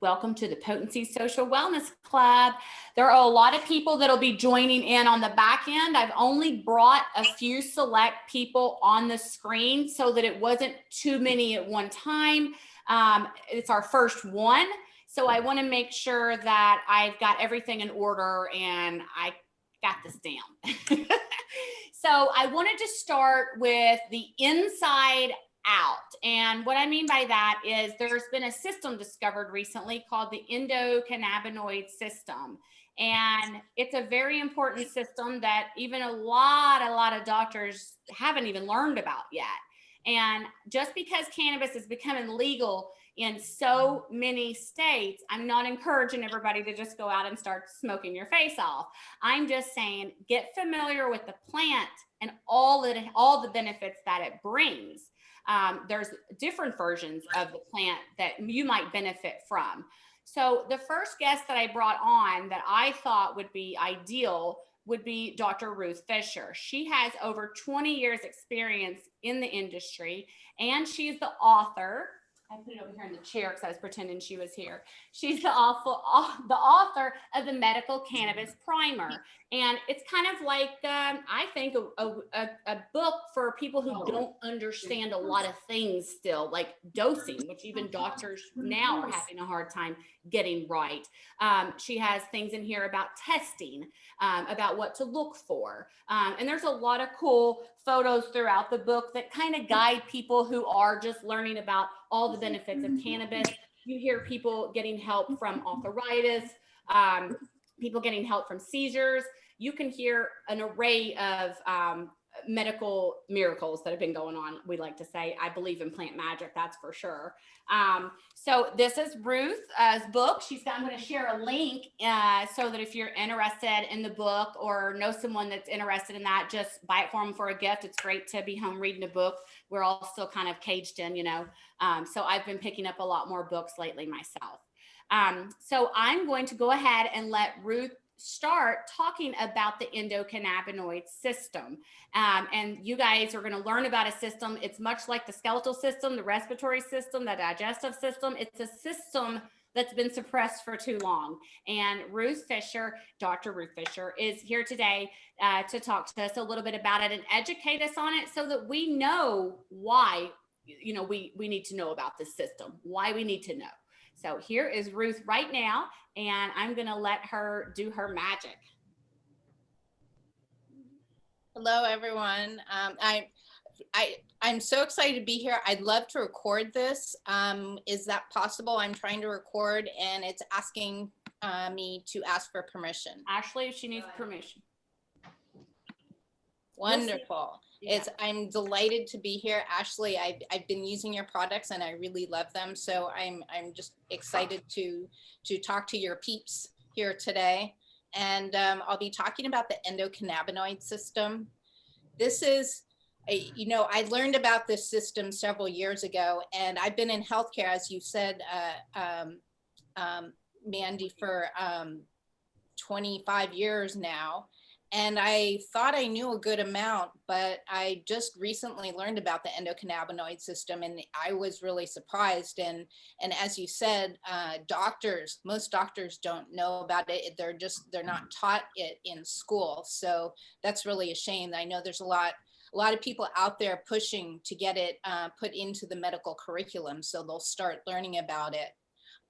Welcome to the Potency Social Wellness Club. There are a lot of people that'll be joining in on the back end. I've only brought a few select people on the screen so that it wasn't too many at one time. It's our first one. So I want to make sure that I've got everything in order and I got this down. So I wanted to start with the inside out. And what I mean by that is there's been a system discovered recently called the endocannabinoid system. And it's a very important system that even a lot of doctors haven't even learned about yet. And just because cannabis is becoming legal in so many states, I'm not encouraging everybody to just go out and start smoking your face off. I'm just saying, get familiar with the plant and all the benefits that it brings. There's different versions of the plant that you might benefit from. So the first guest that I brought on that I thought would be ideal would be Dr. Ruth Fisher. She has over 20 years experience in the industry, and she's the author. I put it over here in the chair because I was pretending she was here. She's the author of the Medical Cannabis Primer. And it's kind of like, I think, a book for people who don't understand a lot of things still, like dosing, which even doctors now are having a hard time getting right. She has things in here about testing, about what to look for. And there's a lot of cool photos throughout the book that kind of guide people who are just learning about all the benefits of cannabis. You hear people getting help from arthritis, people getting help from seizures. You can hear an array of medical miracles that have been going on. We like to say, I believe in plant magic, that's for sure. So this is Ruth's book. I'm going to share a link so that if you're interested in the book or know someone that's interested in that, just buy it for them for a gift. It's great to be home reading a book. We're all still kind of caged in, so I've been picking up a lot more books lately myself. So I'm going to go ahead and let Ruth start talking about the endocannabinoid system. And you guys are going to learn about a system. It's much like the skeletal system, the respiratory system, the digestive system. It's a system that's been suppressed for too long. And Ruth Fisher, Dr. Ruth Fisher, is here today to talk to us a little bit about it and educate us on it so that we know why, we need to know about this system, why we need to know. So here is Ruth right now, and I'm going to let her do her magic. Hello, everyone. I'm so excited to be here. I'd love to record this. Is that possible? I'm trying to record, and it's asking me to ask for permission. Ashley, she needs permission. Wonderful. Yeah. I'm delighted to be here. Ashley, I've been using your products and I really love them. So I'm just excited to talk to your peeps here today. And I'll be talking about the endocannabinoid system. This is, I learned about this system several years ago, and I've been in healthcare, as you said, Mandy, for 25 years now. And I thought I knew a good amount, but I just recently learned about the endocannabinoid system, and I was really surprised. And as you said, most doctors don't know about it. They're not taught it in school. So that's really a shame. I know there's a lot of people out there pushing to get it put into the medical curriculum, so they'll start learning about it.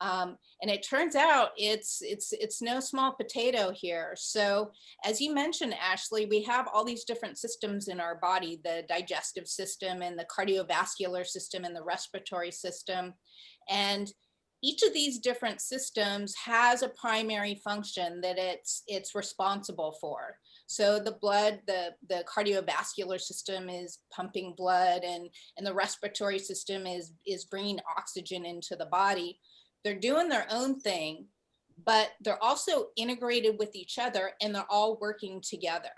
And it turns out it's no small potato here. So as you mentioned, Ashley, we have all these different systems in our body, the digestive system and the cardiovascular system and the respiratory system. And each of these different systems has a primary function that it's responsible for. So the blood, the cardiovascular system is pumping blood, and the respiratory system is bringing oxygen into the body. They're doing their own thing, but they're also integrated with each other, and they're all working together.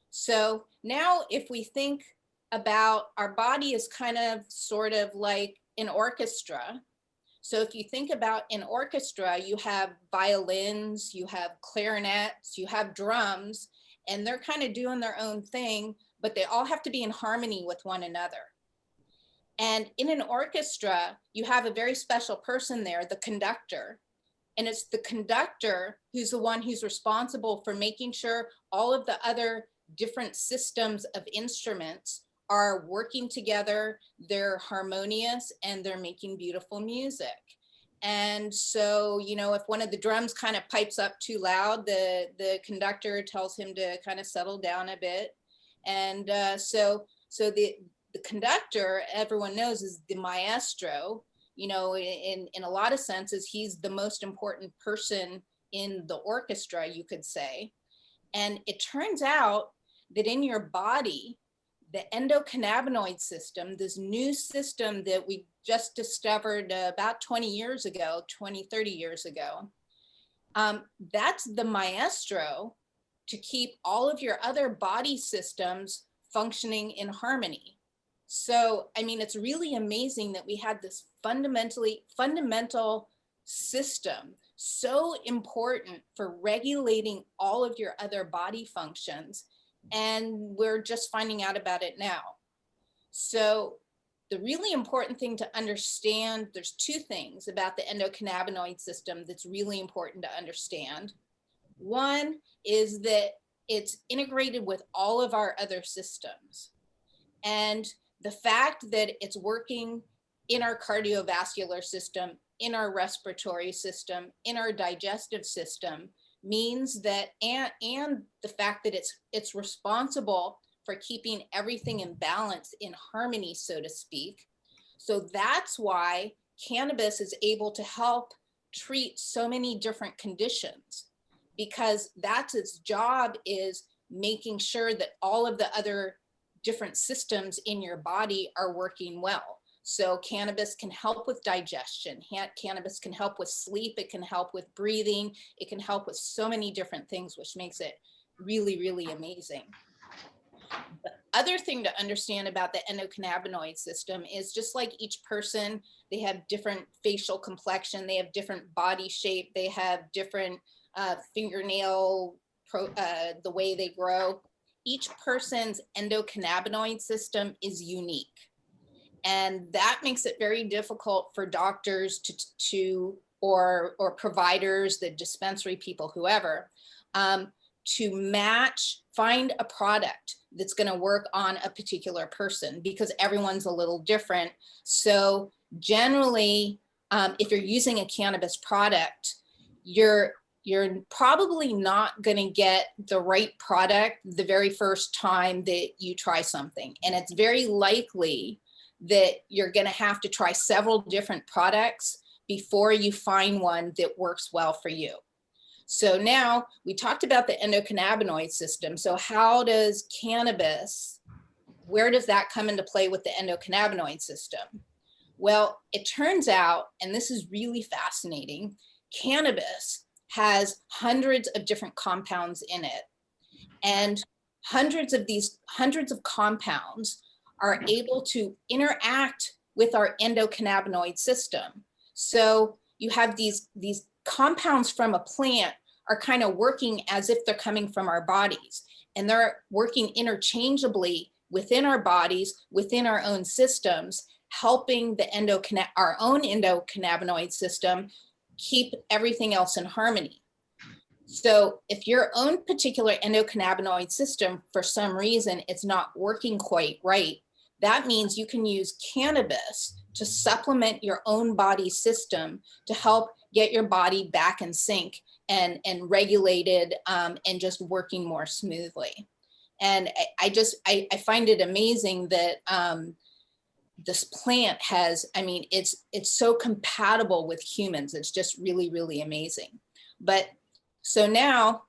So now if we think about our body is kind of sort of like an orchestra. So if you think about an orchestra, you have violins, you have clarinets, you have drums, and they're kind of doing their own thing, but they all have to be in harmony with one another. And in an orchestra, you have a very special person there, the conductor. And it's the conductor who's the one who's responsible for making sure all of the other different systems of instruments are working together, they're harmonious, and they're making beautiful music. And so, you know, if one of the drums kind of pipes up too loud, the conductor tells him to kind of settle down a bit. And so the conductor, everyone knows, is the maestro. You know, in a lot of senses, he's the most important person in the orchestra, you could say. And it turns out that in your body, the endocannabinoid system, this new system that we just discovered about 20 years ago, 20, 30 years ago, that's the maestro to keep all of your other body systems functioning in harmony. So, I mean, it's really amazing that we had this fundamental system, so important for regulating all of your other body functions. And we're just finding out about it now. So the really important thing to understand, there's two things about the endocannabinoid system that's really important to understand. One is that it's integrated with all of our other systems. And the fact that it's working in our cardiovascular system, in our respiratory system, in our digestive system, means that, and the fact that it's responsible for keeping everything in balance, in harmony, so to speak. So that's why cannabis is able to help treat so many different conditions, because that's its job, is making sure that all of the other different systems in your body are working well. So cannabis can help with digestion. Cannabis can help with sleep. It can help with breathing. It can help with so many different things, which makes it really, really amazing. The other thing to understand about the endocannabinoid system is, just like each person, they have different facial complexion, they have different body shape, they have different fingernail, the way they grow. Each person's endocannabinoid system is unique. And that makes it very difficult for doctors or providers, the dispensary people, whoever, to find a product that's going to work on a particular person, because everyone's a little different. So generally, if you're using a cannabis product, you're probably not going to get the right product the very first time that you try something. And it's very likely that you're going to have to try several different products before you find one that works well for you. So now we talked about the endocannabinoid system. So how does cannabis, where does that come into play with the endocannabinoid system? Well, it turns out, and this is really fascinating, cannabis has hundreds of different compounds in it. And hundreds of compounds are able to interact with our endocannabinoid system. So you have these compounds from a plant are kind of working as if they're coming from our bodies, and they're working interchangeably within our bodies, within our own systems, helping our own endocannabinoid system keep everything else in harmony. So if your own particular endocannabinoid system, for some reason, it's not working quite right, that means you can use cannabis to supplement your own body system to help get your body back in sync and regulated, and just working more smoothly. And I find it amazing that this plant has, I mean, it's so compatible with humans. It's just really, really amazing. But so now,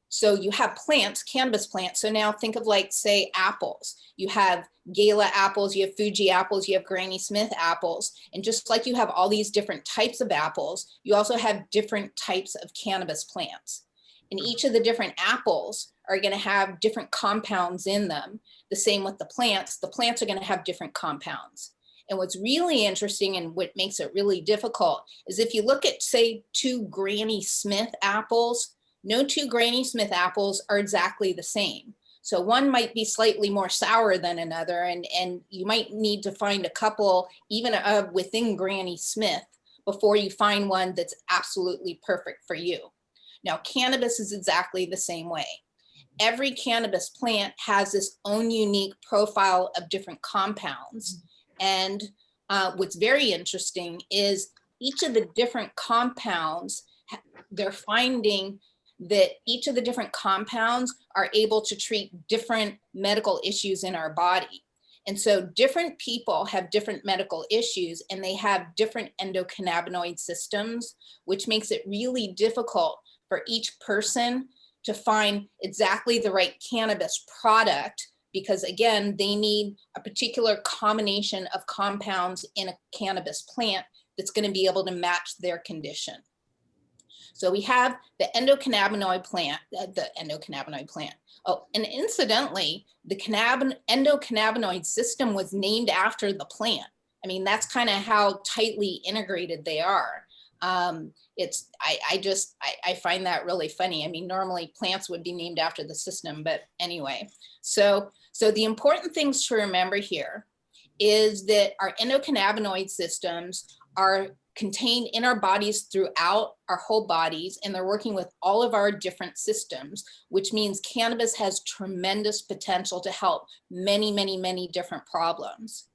so you have plants, cannabis plants. So now think of, like, say, apples. You have Gala apples, you have Fuji apples, you have Granny Smith apples. And just like you have all these different types of apples, you also have different types of cannabis plants. And each of the different apples are going to have different compounds in them. The same with the plants. The plants are going to have different compounds. And what's really interesting, and what makes it really difficult, is if you look at, say, two Granny Smith apples, no two Granny Smith apples are exactly the same. So one might be slightly more sour than another, and you might need to find a couple, even within Granny Smith, before you find one that's absolutely perfect for you. Now, cannabis is exactly the same way. Every cannabis plant has its own unique profile of different compounds. And what's very interesting is each of the different compounds, they're finding that each of the different compounds are able to treat different medical issues in our body. And so different people have different medical issues, and they have different endocannabinoid systems, which makes it really difficult for each person to find exactly the right cannabis product, because again, they need a particular combination of compounds in a cannabis plant that's going to be able to match their condition. So we have the endocannabinoid plant, Oh, and incidentally, the endocannabinoid system was named after the plant. I mean, that's kind of how tightly integrated they are. I find that really funny. I mean, normally plants would be named after the system, but anyway. So the important things to remember here is that our endocannabinoid systems are contained in our bodies throughout our whole bodies, and they're working with all of our different systems, which means cannabis has tremendous potential to help many, many, many different problems.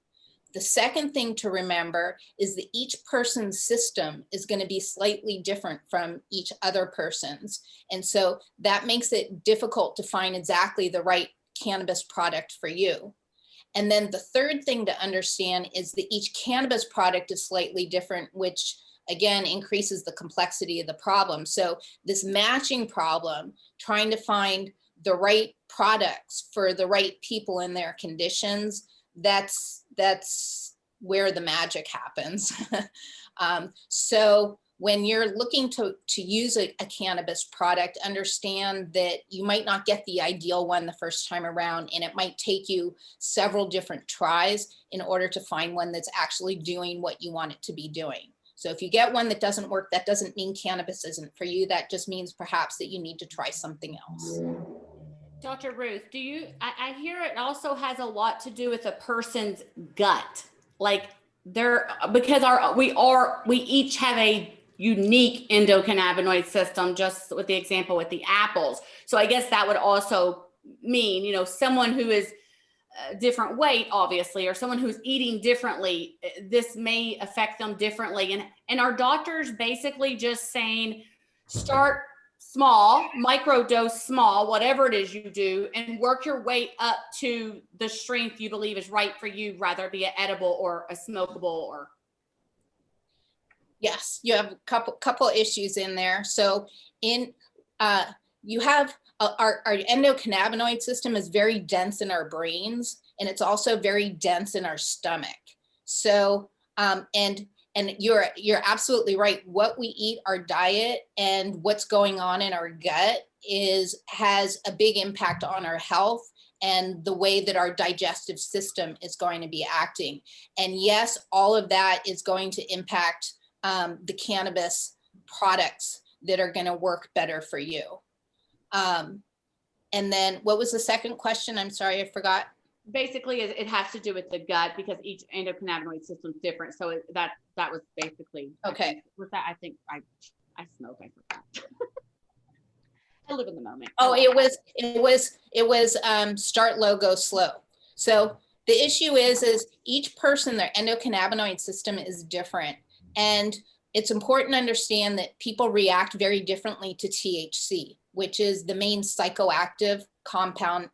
The second thing to remember is that each person's system is going to be slightly different from each other person's. And so that makes it difficult to find exactly the right cannabis product for you. And then the third thing to understand is that each cannabis product is slightly different, which again increases the complexity of the problem. So this matching problem, trying to find the right products for the right people in their conditions, that's where the magic happens. So when you're looking to use a cannabis product, understand that you might not get the ideal one the first time around, and it might take you several different tries in order to find one that's actually doing what you want it to be doing. So if you get one that doesn't work, that doesn't mean cannabis isn't for you. That just means perhaps that you need to try something else. Dr. Ruth, I hear it also has a lot to do with a person's gut. Like because we each have a unique endocannabinoid system, just with the example with the apples. So I guess that would also mean, someone who is a different weight, obviously, or someone who's eating differently, this may affect them differently. And our doctors basically just saying, start small, microdose small, whatever it is you do, and work your way up to the strength you believe is right for you, rather it be an edible or a smokable or. Yes, you have a couple issues in there. So you have our endocannabinoid system is very dense in our brains, and it's also very dense in our stomach. So and you're absolutely right. What we eat, our diet, and what's going on in our gut has a big impact on our health and the way that our digestive system is going to be acting. And yes, all of that is going to impact the cannabis products that are going to work better for you. And then what was the second question? I'm sorry, I forgot. Basically, it has to do with the gut, because each endocannabinoid system is different. So that was basically okay. With that, I think I smoke. I forgot. I live in the moment. Oh, it was start low, go slow. So the issue is each person, their endocannabinoid system is different. And it's important to understand that people react very differently to THC, which is the main psychoactive compound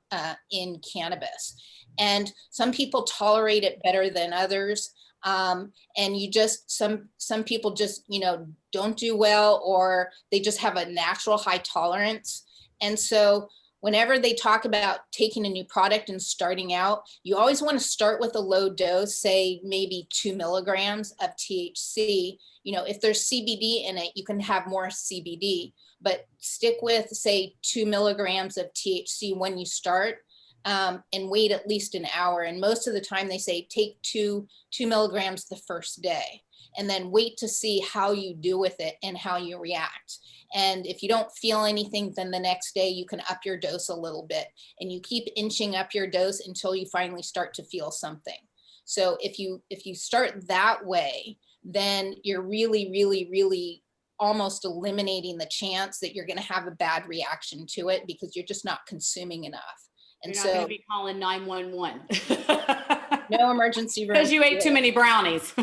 in cannabis. And some people tolerate it better than others. And some people just, don't do well, or they just have a natural high tolerance. And so whenever they talk about taking a new product and starting out, you always want to start with a low dose, say maybe 2 milligrams of THC. If there's CBD in it, you can have more CBD, but stick with, say, 2 milligrams of THC when you start, and wait at least an hour. And most of the time they say take two milligrams the first day. and then wait to see how you do with it and how you react. And if you don't feel anything, then the next day you can up your dose a little bit, and you keep inching up your dose until you finally start to feel something. So if you start that way, then you're really, really, really almost eliminating the chance that you're going to have a bad reaction to it, because you're just not consuming enough. And you're not going to be calling 911. No emergency room. Because you ate too many brownies.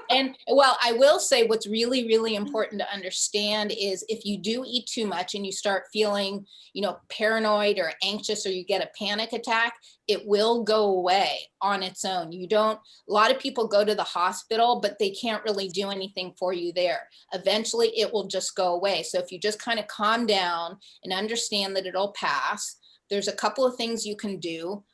And well, I will say what's really, really important to understand is if you do eat too much and you start feeling, you know, paranoid or anxious, or you get a panic attack, it will go away on its own. You don't, a lot of people go to the hospital, but they can't really do anything for you there. Eventually it will just go away. So if you just kind of calm down and understand that it'll pass, there's a couple of things you can do.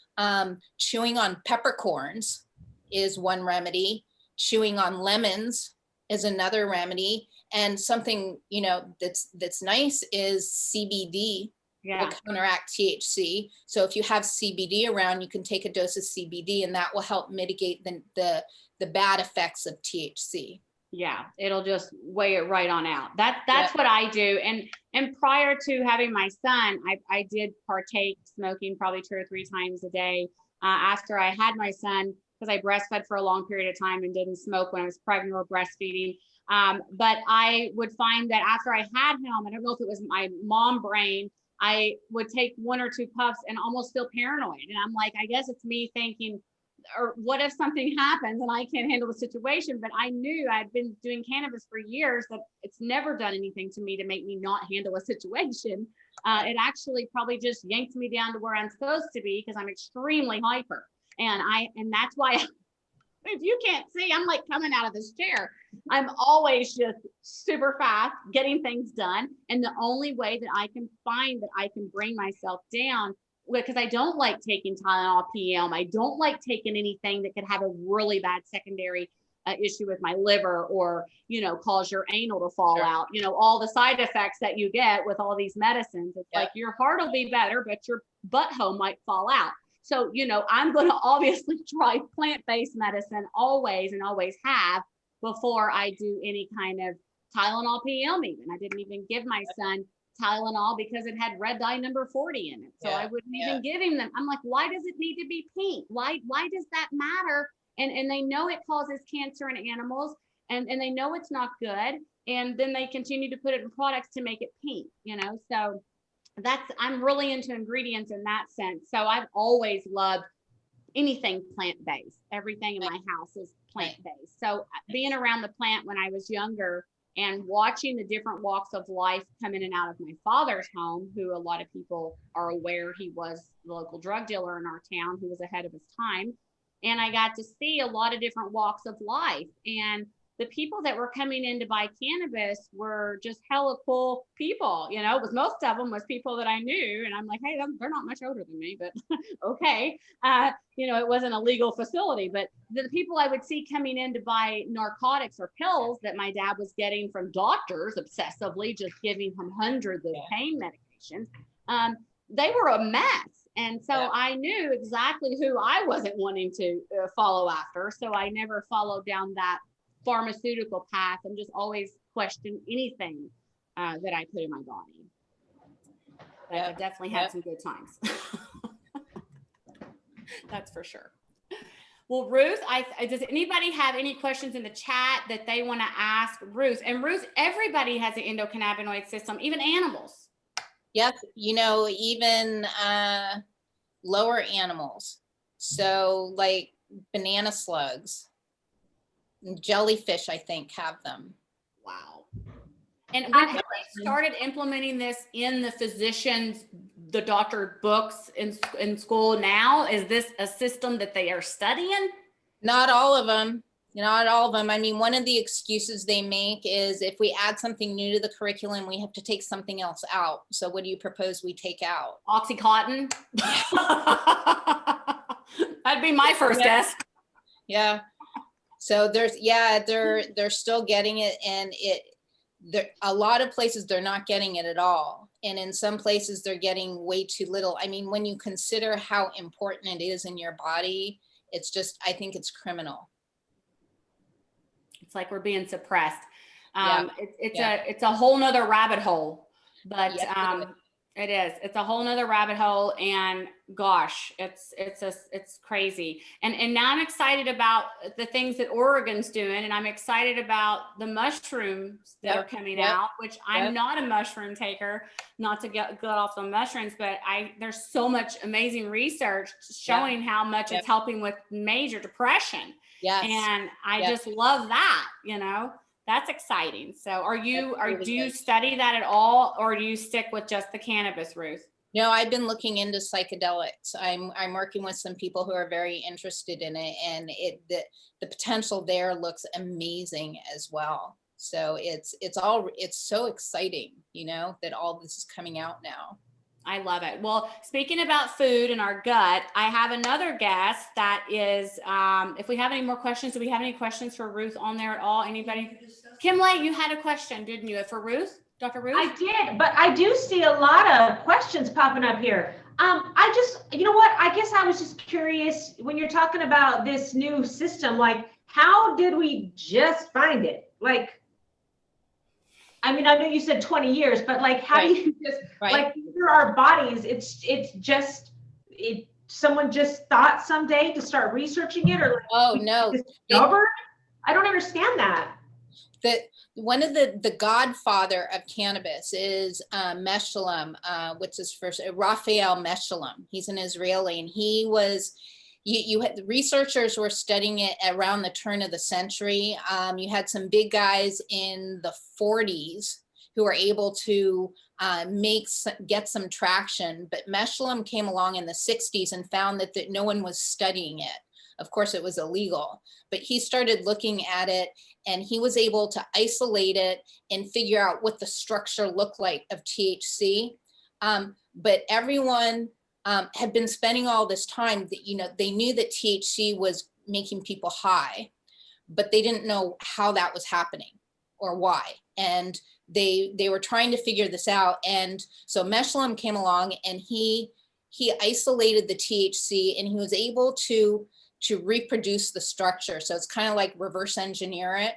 Chewing on peppercorns is one remedy. Chewing on lemons is another remedy. And something, you know, that's nice is CBD. Yeah. Will counteract THC. So if you have CBD around, you can take a dose of CBD, and that will help mitigate the bad effects of THC. Yeah, it'll just weigh it right on out. That's what I do. And prior to having my son, I did partake smoking probably 2 or 3 times a day. After I had my son, because I breastfed for a long period of time and didn't smoke when I was pregnant or breastfeeding. But I would find that after I had him, I don't know if it was my mom brain, I would take 1 or 2 puffs and almost feel paranoid. And I'm like, I guess it's me thinking, or what if something happens and I can't handle the situation? But I knew I'd been doing cannabis for years, that it's never done anything to me to make me not handle a situation. It actually probably just yanked me down to where I'm supposed to be, because I'm extremely hyper. And that's why, if you can't see, I'm like coming out of this chair. I'm always just super fast getting things done. And the only way that I can find that I can bring myself down, because I don't like taking Tylenol PM. I don't like taking anything that could have a really bad secondary issue with my liver, or, you know, cause your anal to fall out, you know, all the side effects that you get with all these medicines. It's like your heart will be better, but your butthole might fall out. So, you know, I'm going to obviously try plant-based medicine always, and always have, before I do any kind of Tylenol PM even. I didn't even give my son Tylenol because it had red dye number 40 in it. So I wouldn't even give him them. I'm like, why does it need to be pink? Why does that matter? And they know it causes cancer in animals, and they know it's not good. And then they continue to put it in products to make it pink, you know? So I'm really into ingredients in that sense. So I've always loved anything plant-based. Everything in my house is plant-based. So being around the plant when I was younger, and watching the different walks of life come in and out of my father's home, who a lot of people are aware he was the local drug dealer in our town, who was ahead of his time. And I got to see a lot of different walks of life. And the people that were coming in to buy cannabis were just hella cool people, you know, because most of them was people that I knew. And I'm like, hey, they're not much older than me, but okay. You know, it wasn't a legal facility, but the people I would see coming in to buy narcotics or pills that my dad was getting from doctors obsessively, just giving him hundreds of pain medications, they were a mess. And so I knew exactly who I wasn't wanting to follow after. So I never followed down that pharmaceutical path, and just always questioned anything that I put in my body. But I definitely had some good times. That's for sure. Well, Ruth, does anybody have any questions in the chat that they want to ask Ruth? And Ruth, everybody has an endocannabinoid system, even animals. Yes, you know, even lower animals. So like banana slugs, jellyfish, I think, have them. Wow. And when have they started implementing this in the physicians, the doctor books in school now? Is this a system that they are studying? Not all of them. Not all of them. I mean, one of the excuses they make is if we add something new to the curriculum, we have to take something else out. So what do you propose we take out? Oxycontin. That'd be my first guess. Yeah. So they're still getting it, and a lot of places they're not getting it at all. And in some places they're getting way too little. I mean, when you consider how important it is in your body, it's just, I think it's criminal. It's like we're being suppressed. Yeah. It's a whole nother rabbit hole, but Yes, it is. It's a whole nother rabbit hole, and gosh, it's crazy. And now I'm excited about the things that Oregon's doing, and I'm excited about the mushrooms that are coming out, which I'm not a mushroom taker, not to get off the mushrooms, but there's so much amazing research showing how much it's helping with major depression. Yes. And I just love that, That's exciting. So do you study that at all, or do you stick with just the cannabis, Ruth? No, I've been looking into psychedelics. I'm working with some people who are very interested in it, and the potential there looks amazing as well. So it's so exciting, that all this is coming out now. I love it. Well, speaking about food and our gut, I have another guest that is, if we have any more questions, do we have any questions for Ruth on there at all? Anybody? Kimlai, you had a question, didn't you? For Ruth, Dr. Ruth? I did, but I do see a lot of questions popping up here. You know what? I guess I was just curious when you're talking about this new system, like, how did we just find it? Like, I mean, I know you said 20 years, but like, how do you just, like, through our bodies, someone just thought someday to start researching it, or like, oh no, discovered? I don't understand that. One of the godfather of cannabis is Meshulam, which is first Raphael Meshulam. He's an Israeli, and he was. You had the researchers were studying it around the turn of the century. You had some big guys in the 40s who were able to get some traction, but Meshulam came along in the 60s and found that no one was studying it. Of course, it was illegal, but he started looking at it, and he was able to isolate it and figure out what the structure looked like of THC. But everyone had been spending all this time that, they knew that THC was making people high, but they didn't know how that was happening or why. And they were trying to figure this out. And so Meshulam came along, and he isolated the THC, and he was able to reproduce the structure. So it's kind of like reverse engineer it,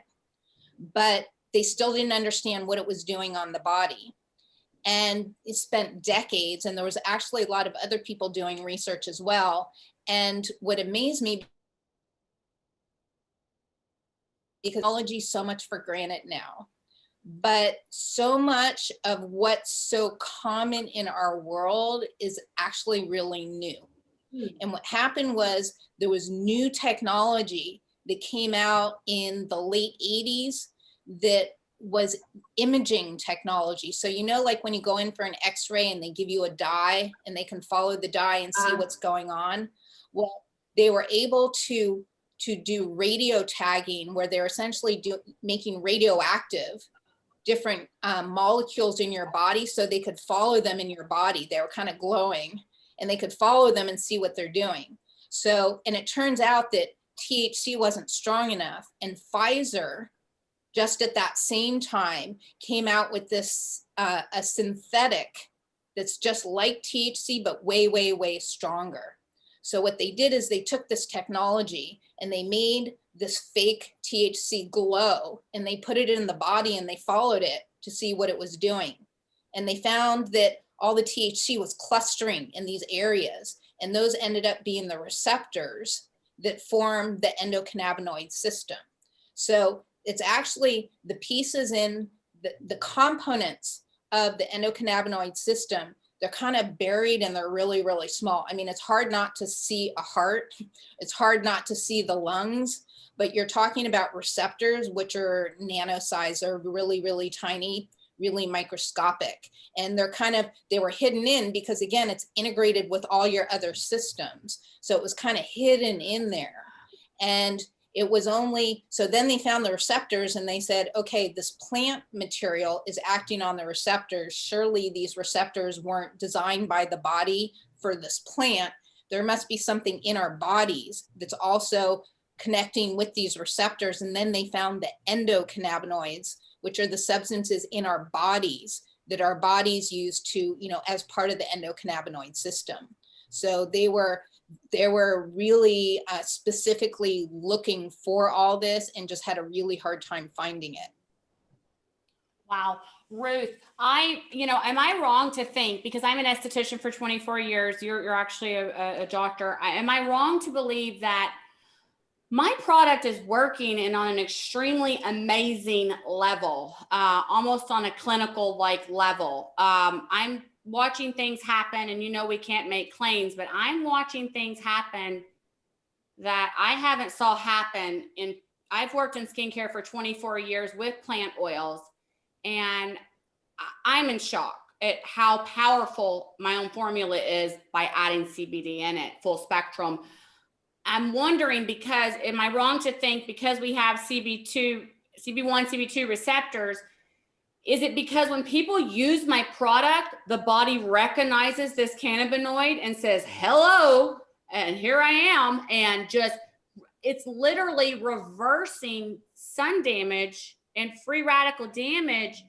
but they still didn't understand what it was doing on the body. And it spent decades, and there was actually a lot of other people doing research as well. And what amazed me, because technology is so much for granted now, but so much of what's so common in our world is actually really new. And what happened was there was new technology that came out in the late 80s that was imaging technology. So, like when you go in for an x-ray and they give you a dye and they can follow the dye and see what's going on. Well, they were able to do radio tagging, where they're essentially making radioactive different molecules in your body, so they could follow them in your body. They were kind of glowing, and they could follow them and see what they're doing. So, and it turns out that THC wasn't strong enough, and Pfizer, just at that same time, came out with this a synthetic that's just like THC, but way, way, way stronger. So what they did is they took this technology and they made this fake THC glow, and they put it in the body, and they followed it to see what it was doing. And they found that all the THC was clustering in these areas, and those ended up being the receptors that form the endocannabinoid system. So it's actually the pieces in the components of the endocannabinoid system. They're kind of buried, and they're really, really small. I mean, it's hard not to see a heart. It's hard not to see the lungs, but you're talking about receptors, which are nano-sized, or really, really tiny, really microscopic. And they were hidden in because, again, it's integrated with all your other systems. So it was kind of hidden in there. And it was so then they found the receptors, and they said, okay, this plant material is acting on the receptors. Surely these receptors weren't designed by the body for this plant. There must be something in our bodies that's also connecting with these receptors. And then they found the endocannabinoids, which are the substances in our bodies that our bodies use to, as part of the endocannabinoid system. So they were they were really specifically looking for all this and just had a really hard time finding it. Wow. Ruth, am I wrong to think, because I'm an esthetician for 24 years, you're actually a doctor. Am I wrong to believe that my product is working and on an extremely amazing level, almost on a clinical like level? I'm watching things happen, and we can't make claims, but I'm watching things happen that I haven't saw happen I've worked in skincare for 24 years with plant oils, and I'm in shock at how powerful my own formula is by adding CBD in it, full spectrum. I'm wondering, because am I wrong to think because we have CB1, CB2 receptors, is it because when people use my product, the body recognizes this cannabinoid and says, hello, and here I am, and just, it's literally reversing sun damage and free radical damage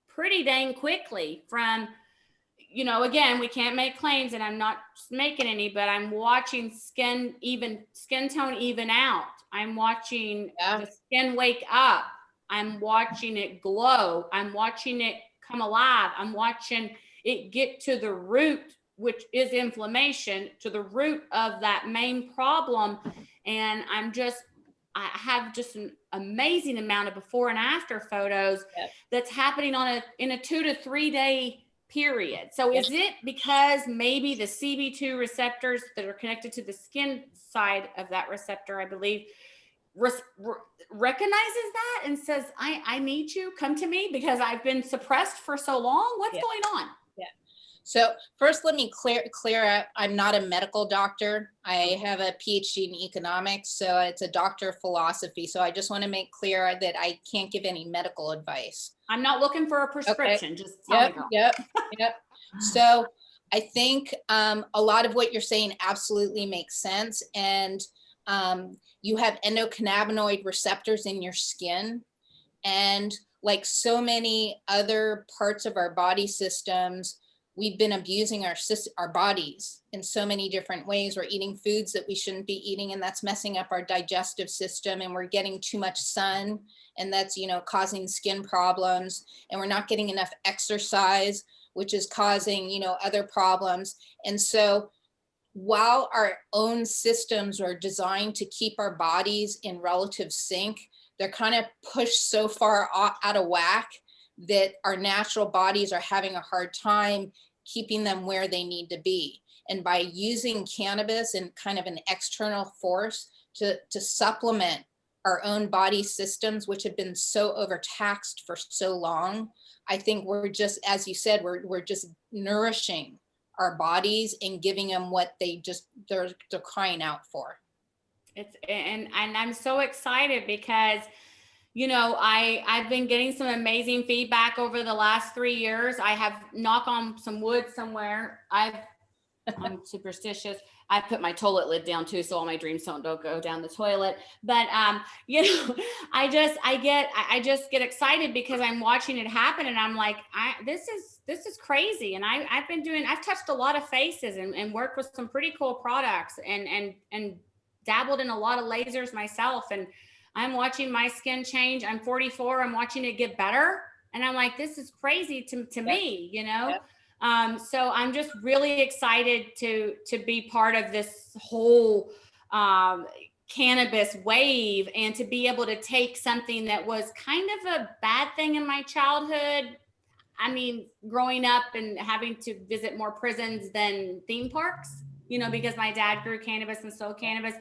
pretty dang quickly from, again, we can't make claims, and I'm not making any, but I'm watching skin tone even out. I'm watching the skin wake up. I'm watching it glow. I'm watching it come alive. I'm watching it get to the root, which is inflammation, to the root of that main problem. And I have just an amazing amount of before and after photos that's happening in a 2 to 3 day period. So is it because maybe the CB2 receptors that are connected to the skin side of that receptor, I believe, recognizes that and says, I need you, come to me because I've been suppressed for so long? What's going on? So first, let me clear up, I'm not a medical doctor. I have a PhD in economics, so it's a doctor of philosophy. So I just want to make clear that I can't give any medical advice. I'm not looking for a prescription, Okay. just tell me, girl. Yep. So I think a lot of what you're saying absolutely makes sense. And you have endocannabinoid receptors in your skin. And like so many other parts of our body systems, we've been abusing our bodies in so many different ways. We're eating foods that we shouldn't be eating, and that's messing up our digestive system, and we're getting too much sun, and that's, causing skin problems, and we're not getting enough exercise, which is causing, other problems. And so while our own systems are designed to keep our bodies in relative sync, they're kind of pushed so far out of whack that our natural bodies are having a hard time keeping them where they need to be. And by using cannabis and kind of an external force to supplement our own body systems, which have been so overtaxed for so long, I think we're just, as you said, we're just nourishing our bodies and giving them what they're crying out for. And I'm so excited because I've been getting some amazing feedback over the last 3 years. I have, knock on some wood somewhere, I'm superstitious. I put my toilet lid down too, so all my dreams don't go down the toilet. But I just get excited because I'm watching it happen, and I'm like, this is crazy. And I've touched a lot of faces and worked with some pretty cool products and dabbled in a lot of lasers myself, and I'm watching my skin change. I'm 44. I'm watching it get better. And I'm like, this is crazy to me, So I'm just really excited to be part of this whole cannabis wave, and to be able to take something that was kind of a bad thing in my childhood. I mean, growing up and having to visit more prisons than theme parks, because my dad grew cannabis and sold cannabis.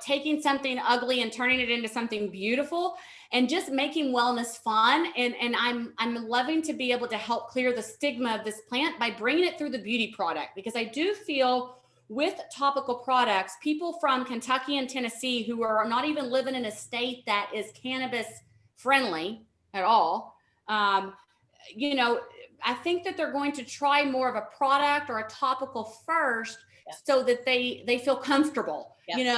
Taking something ugly and turning it into something beautiful, and just making wellness fun. And I'm loving to be able to help clear the stigma of this plant by bringing it through the beauty product, because I do feel with topical products, people from Kentucky and Tennessee who are not even living in a state that is cannabis friendly at all, I think that they're going to try more of a product or a topical first, so that they feel comfortable, and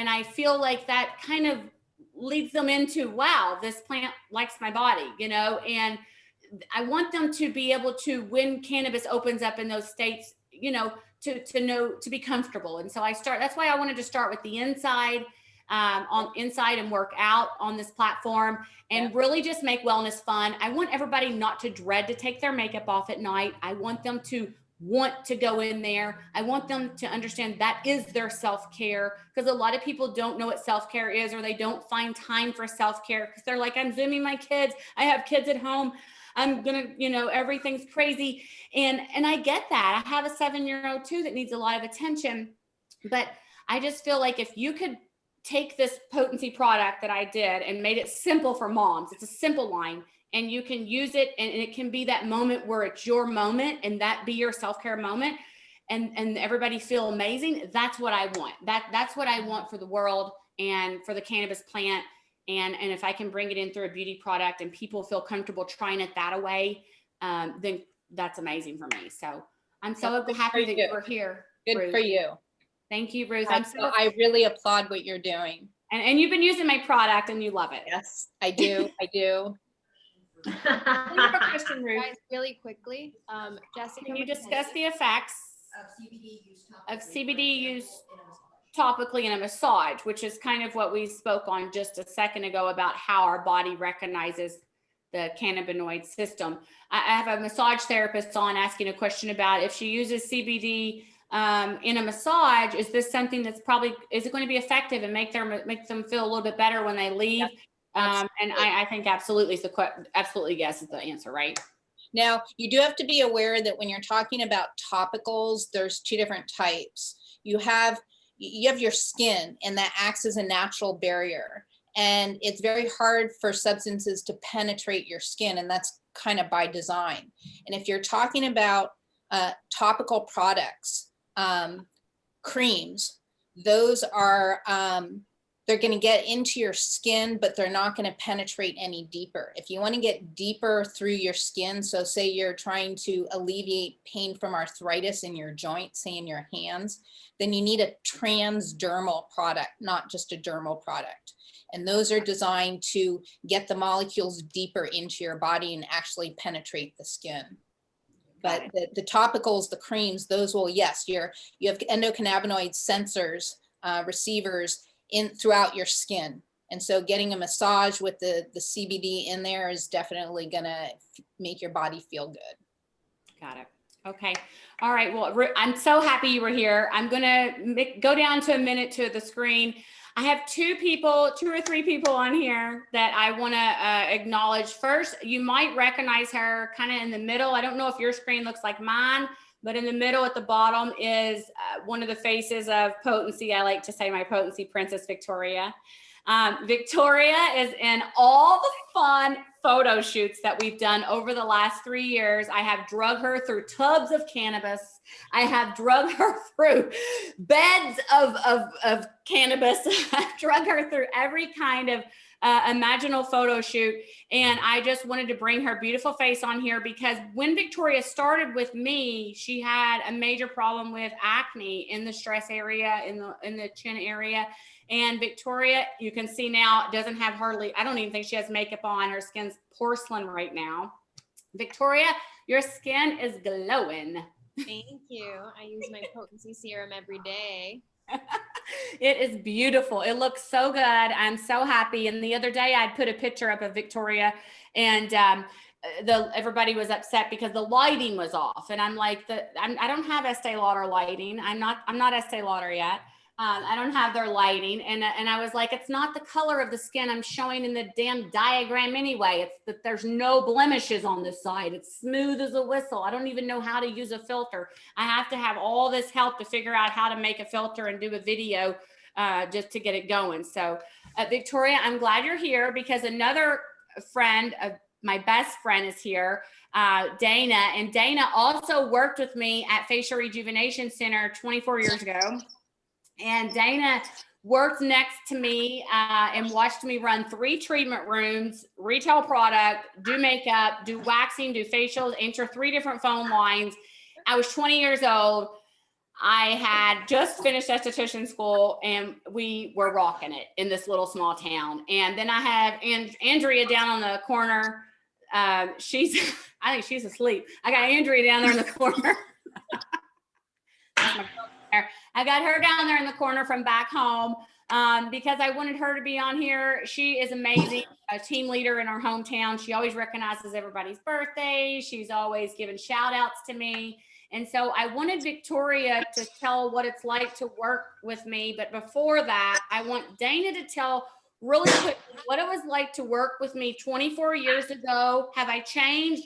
I feel like that kind of leads them into, wow, this plant likes my body, and I want them to be able to, when cannabis opens up in those states, to know, to be comfortable. And so that's why I wanted to start with the inside, on inside, and work out on this platform, and really just make wellness fun. I want everybody not to dread to take their makeup off at night. I want them to want to go in there. I want them to understand that is their self-care, because a lot of people don't know what self-care is, or they don't find time for self-care because they're like, I'm Zooming my kids. I have kids at home. I'm gonna, everything's crazy. And I get that. I have a 7-year-old too that needs a lot of attention. But I just feel like if you could take this Potency product that I did and made it simple for moms, it's a simple line, and you can use it, and it can be that moment where it's your moment, and that be your self-care moment, and everybody feel amazing. That's what I want. That's what I want for the world and for the cannabis plant. And if I can bring it in through a beauty product and people feel comfortable trying it that way, then that's amazing for me. So I'm so happy that you were here. Good Ruth. for you. Thank you, Ruth. I really applaud what you're doing. And you've been using my product and you love it. Yes, I do. I do. Question, Ruth. Guys, really quickly, Jessica, Can you discuss the effects of CBD use topically in a massage, which is kind of what we spoke on just a second ago about how our body recognizes the cannabinoid system. I have a massage therapist on asking a question about if she uses CBD in a massage, is this something that's is it going to be effective and make them feel a little bit better when they leave? And I think absolutely yes is the answer, right? Now, you do have to be aware that when you're talking about topicals, there's two different types. You have your skin, and that acts as a natural barrier. And it's very hard for substances to penetrate your skin, and that's kind of by design. And if you're talking about topical products, creams, those are, they're going to get into your skin, but they're not going to penetrate any deeper. If you want to get deeper through your skin, so say you're trying to alleviate pain from arthritis in your joints, say in your hands, then you need a transdermal product, not just a dermal product. And those are designed to get the molecules deeper into your body and actually penetrate the skin. But the topicals, the creams, those will, yes, you have endocannabinoid sensors, receivers throughout your skin. And so getting a massage with the CBD in there is definitely gonna make your body feel good. Got it. Okay. All right. Well, I'm so happy you were here. I'm gonna go down to a minute to the screen. I have two or three people on here that I want to acknowledge. First, you might recognize her kind of in the middle. I don't know if your screen looks like mine, but in the middle at the bottom is one of the faces of Potency. I like to say my Potency princess, Victoria. Victoria is in all the fun photo shoots that we've done over the last 3 years. I have drug her through tubs of cannabis. I have drug her through beds of cannabis. I've drug her through every kind of imaginal photo shoot. And I just wanted to bring her beautiful face on here because when Victoria started with me, she had a major problem with acne in the stress area, in the chin area. And Victoria, you can see now, doesn't have hardly, I don't even think she has makeup on. Her skin's porcelain right now. Victoria, your skin is glowing. Thank you. I use my Potency serum every day. It is beautiful. It looks so good. I'm so happy. And the other day I'd put a picture up of Victoria and everybody was upset because the lighting was off. And I'm like, I don't have Estee Lauder lighting. I'm not Estee Lauder yet. I don't have their lighting. And I was like, it's not the color of the skin I'm showing in the damn diagram anyway. It's that there's no blemishes on this side. It's smooth as a whistle. I don't even know how to use a filter. I have to have all this help to figure out how to make a filter and do a video just to get it going. So Victoria, I'm glad you're here because another friend of my best friend is here, Dana. And Dana also worked with me at Facial Rejuvenation Center 24 years ago. And Dana worked next to me and watched me run 3 treatment rooms, retail product, do makeup, do waxing, do facials, answer 3 different phone lines. I was 20 years old. I had just finished esthetician school and we were rocking it in this little small town. And then I have Andrea down on the corner. I think she's asleep. I got Andrea down there in the corner. my girl there. I got her down there in the corner from back home because I wanted her to be on here. She is amazing, a team leader in our hometown. She always recognizes everybody's birthday. She's always giving shout outs to me. And so I wanted Victoria to tell what it's like to work with me. But before that, I want Dana to tell really quick what it was like to work with me 24 years ago. Have I changed?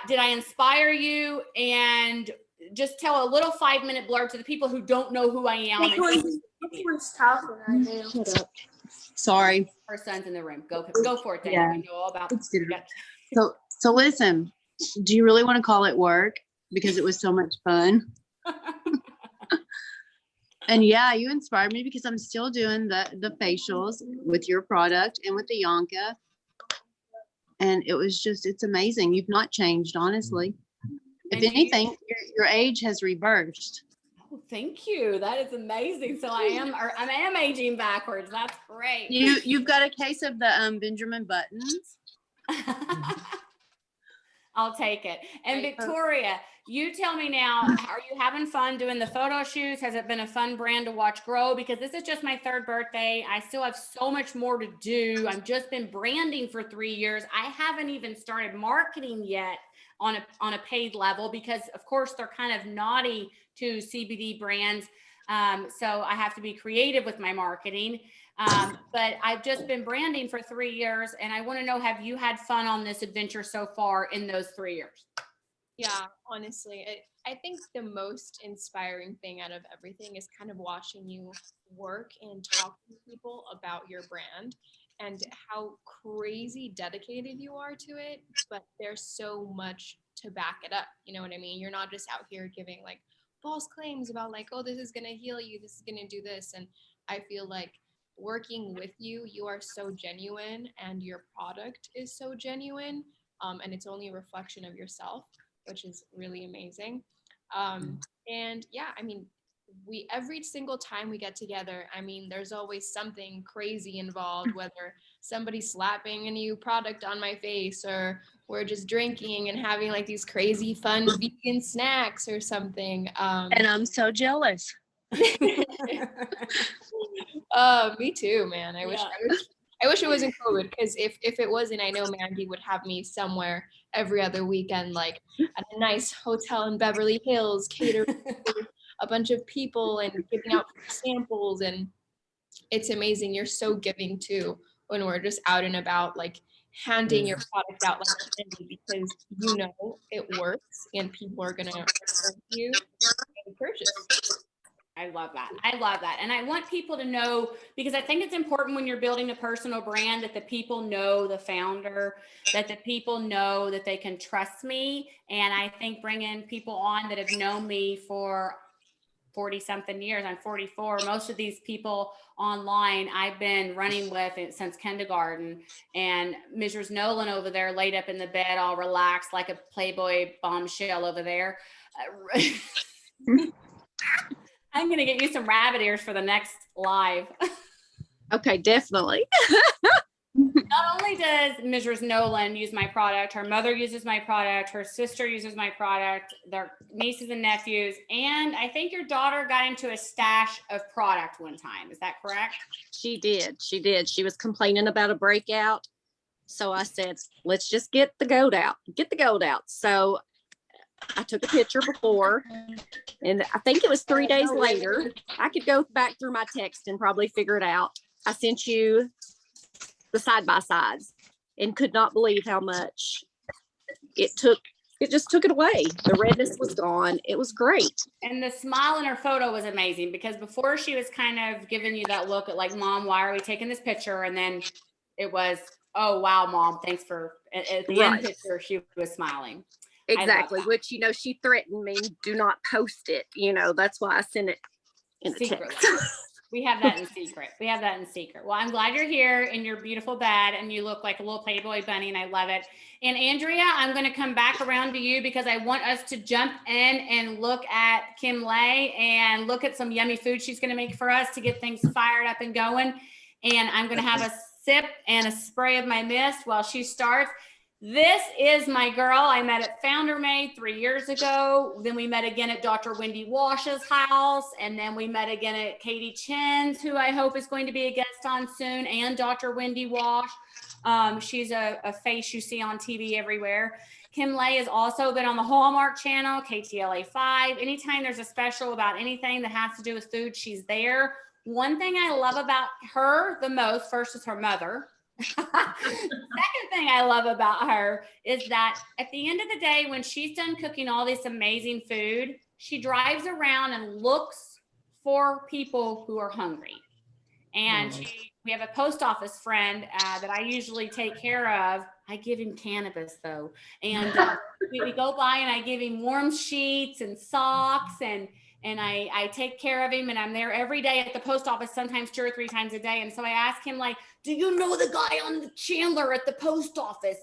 Did I inspire you? And just tell a little 5-minute blurb to the people who don't know who I am. Everyone's talking right now. Shut up. Sorry. Her son's in the room. Go for it, Dana. Yeah. We know all about It's So listen, do you really want to call it work? Because it was so much fun. And yeah, you inspired me because I'm still doing the facials with your product and with the Yonka. And it's amazing. You've not changed, honestly. If anything, your age has reversed. Oh, thank you. That is amazing. So I am aging backwards. That's great. You've got a case of the Benjamin Buttons. I'll take it. And Victoria, you tell me now, are you having fun doing the photo shoots? Has it been a fun brand to watch grow? Because this is just my 3rd birthday. I still have so much more to do. I've just been branding for 3 years. I haven't even started marketing yet on a paid level because of course they're kind of naughty to CBD brands. So I have to be creative with my marketing. But I've just been branding for 3 years and I want to know, have you had fun on this adventure so far in those 3 years? Yeah, honestly, I think the most inspiring thing out of everything is kind of watching you work and talk to people about your brand and how crazy dedicated you are to it, but there's so much to back it up. You know what I mean? You're not just out here giving like false claims about like, oh, this is going to heal you, this is going to do this. And I feel like working with you, you are so genuine and your product is so genuine, and it's only a reflection of yourself, which is really amazing. And yeah, I mean, every single time we get together, I mean, there's always something crazy involved, whether somebody's slapping a new product on my face or we're just drinking and having like these crazy fun vegan snacks or something. And I'm so jealous. Me too, man. I wish it wasn't COVID, because if it wasn't, I know Mandy would have me somewhere every other weekend, like at a nice hotel in Beverly Hills, catering to a bunch of people and giving out samples. And it's amazing. You're so giving too when we're just out and about, like handing your product out like candy, because you know it works and people are gonna support you and purchase. I love that. I love that. And I want people to know, because I think it's important when you're building a personal brand that the people know the founder, that the people know that they can trust me. And I think bringing people on that have known me for 40 something years, I'm 44. Most of these people online I've been running with it since kindergarten. And Mrs. Nolan over there laid up in the bed, all relaxed like a Playboy bombshell over there. I'm going to get you some rabbit ears for the next live. Okay, definitely. Not only does Mrs. Nolan use my product, her mother uses my product, her sister uses my product, their nieces and nephews, and I think your daughter got into a stash of product one time. Is that correct? She did. She was complaining about a breakout. So I said, let's just get the goat out. So I took a picture before, and I think it was 3 days later. I could go back through my text and probably figure it out. I sent you the side-by-sides and could not believe how much it just took it away. The redness was gone. It was great. And the smile in her photo was amazing, because before she was kind of giving you that look at like, Mom, why are we taking this picture? And then it was, oh, wow, Mom, thanks for, at the end picture, she was smiling. Exactly, which, she threatened me, do not post it. That's why I sent it in the text. We have that in secret. Well, I'm glad you're here in your beautiful bed and you look like a little Playboy bunny and I love it. And Andrea, I'm going to come back around to you because I want us to jump in and look at Kimlai and look at some yummy food she's going to make for us to get things fired up and going. And I'm going to have a sip and a spray of my mist while she starts. This is my girl. I met at Founder Made 3 years ago. Then we met again at Dr. Wendy Wash's house. And then we met again at Katie Chin's, who I hope is going to be a guest on soon, and Dr. Wendy Wash. She's a face you see on TV everywhere. Kimlai has also been on the Hallmark Channel, KTLA5. Anytime there's a special about anything that has to do with food, she's there. One thing I love about her the most, first, is her mother. Second thing I love about her is that at the end of the day, when she's done cooking all this amazing food, she drives around and looks for people who are hungry. And we have a post office friend that I usually take care of. I give him cannabis though. And we go by and I give him warm sheets and socks, and I take care of him, and I'm there every day at the post office, sometimes 2 or 3 times a day. And so I ask him, like, do you know the guy on the Chandler at the post office?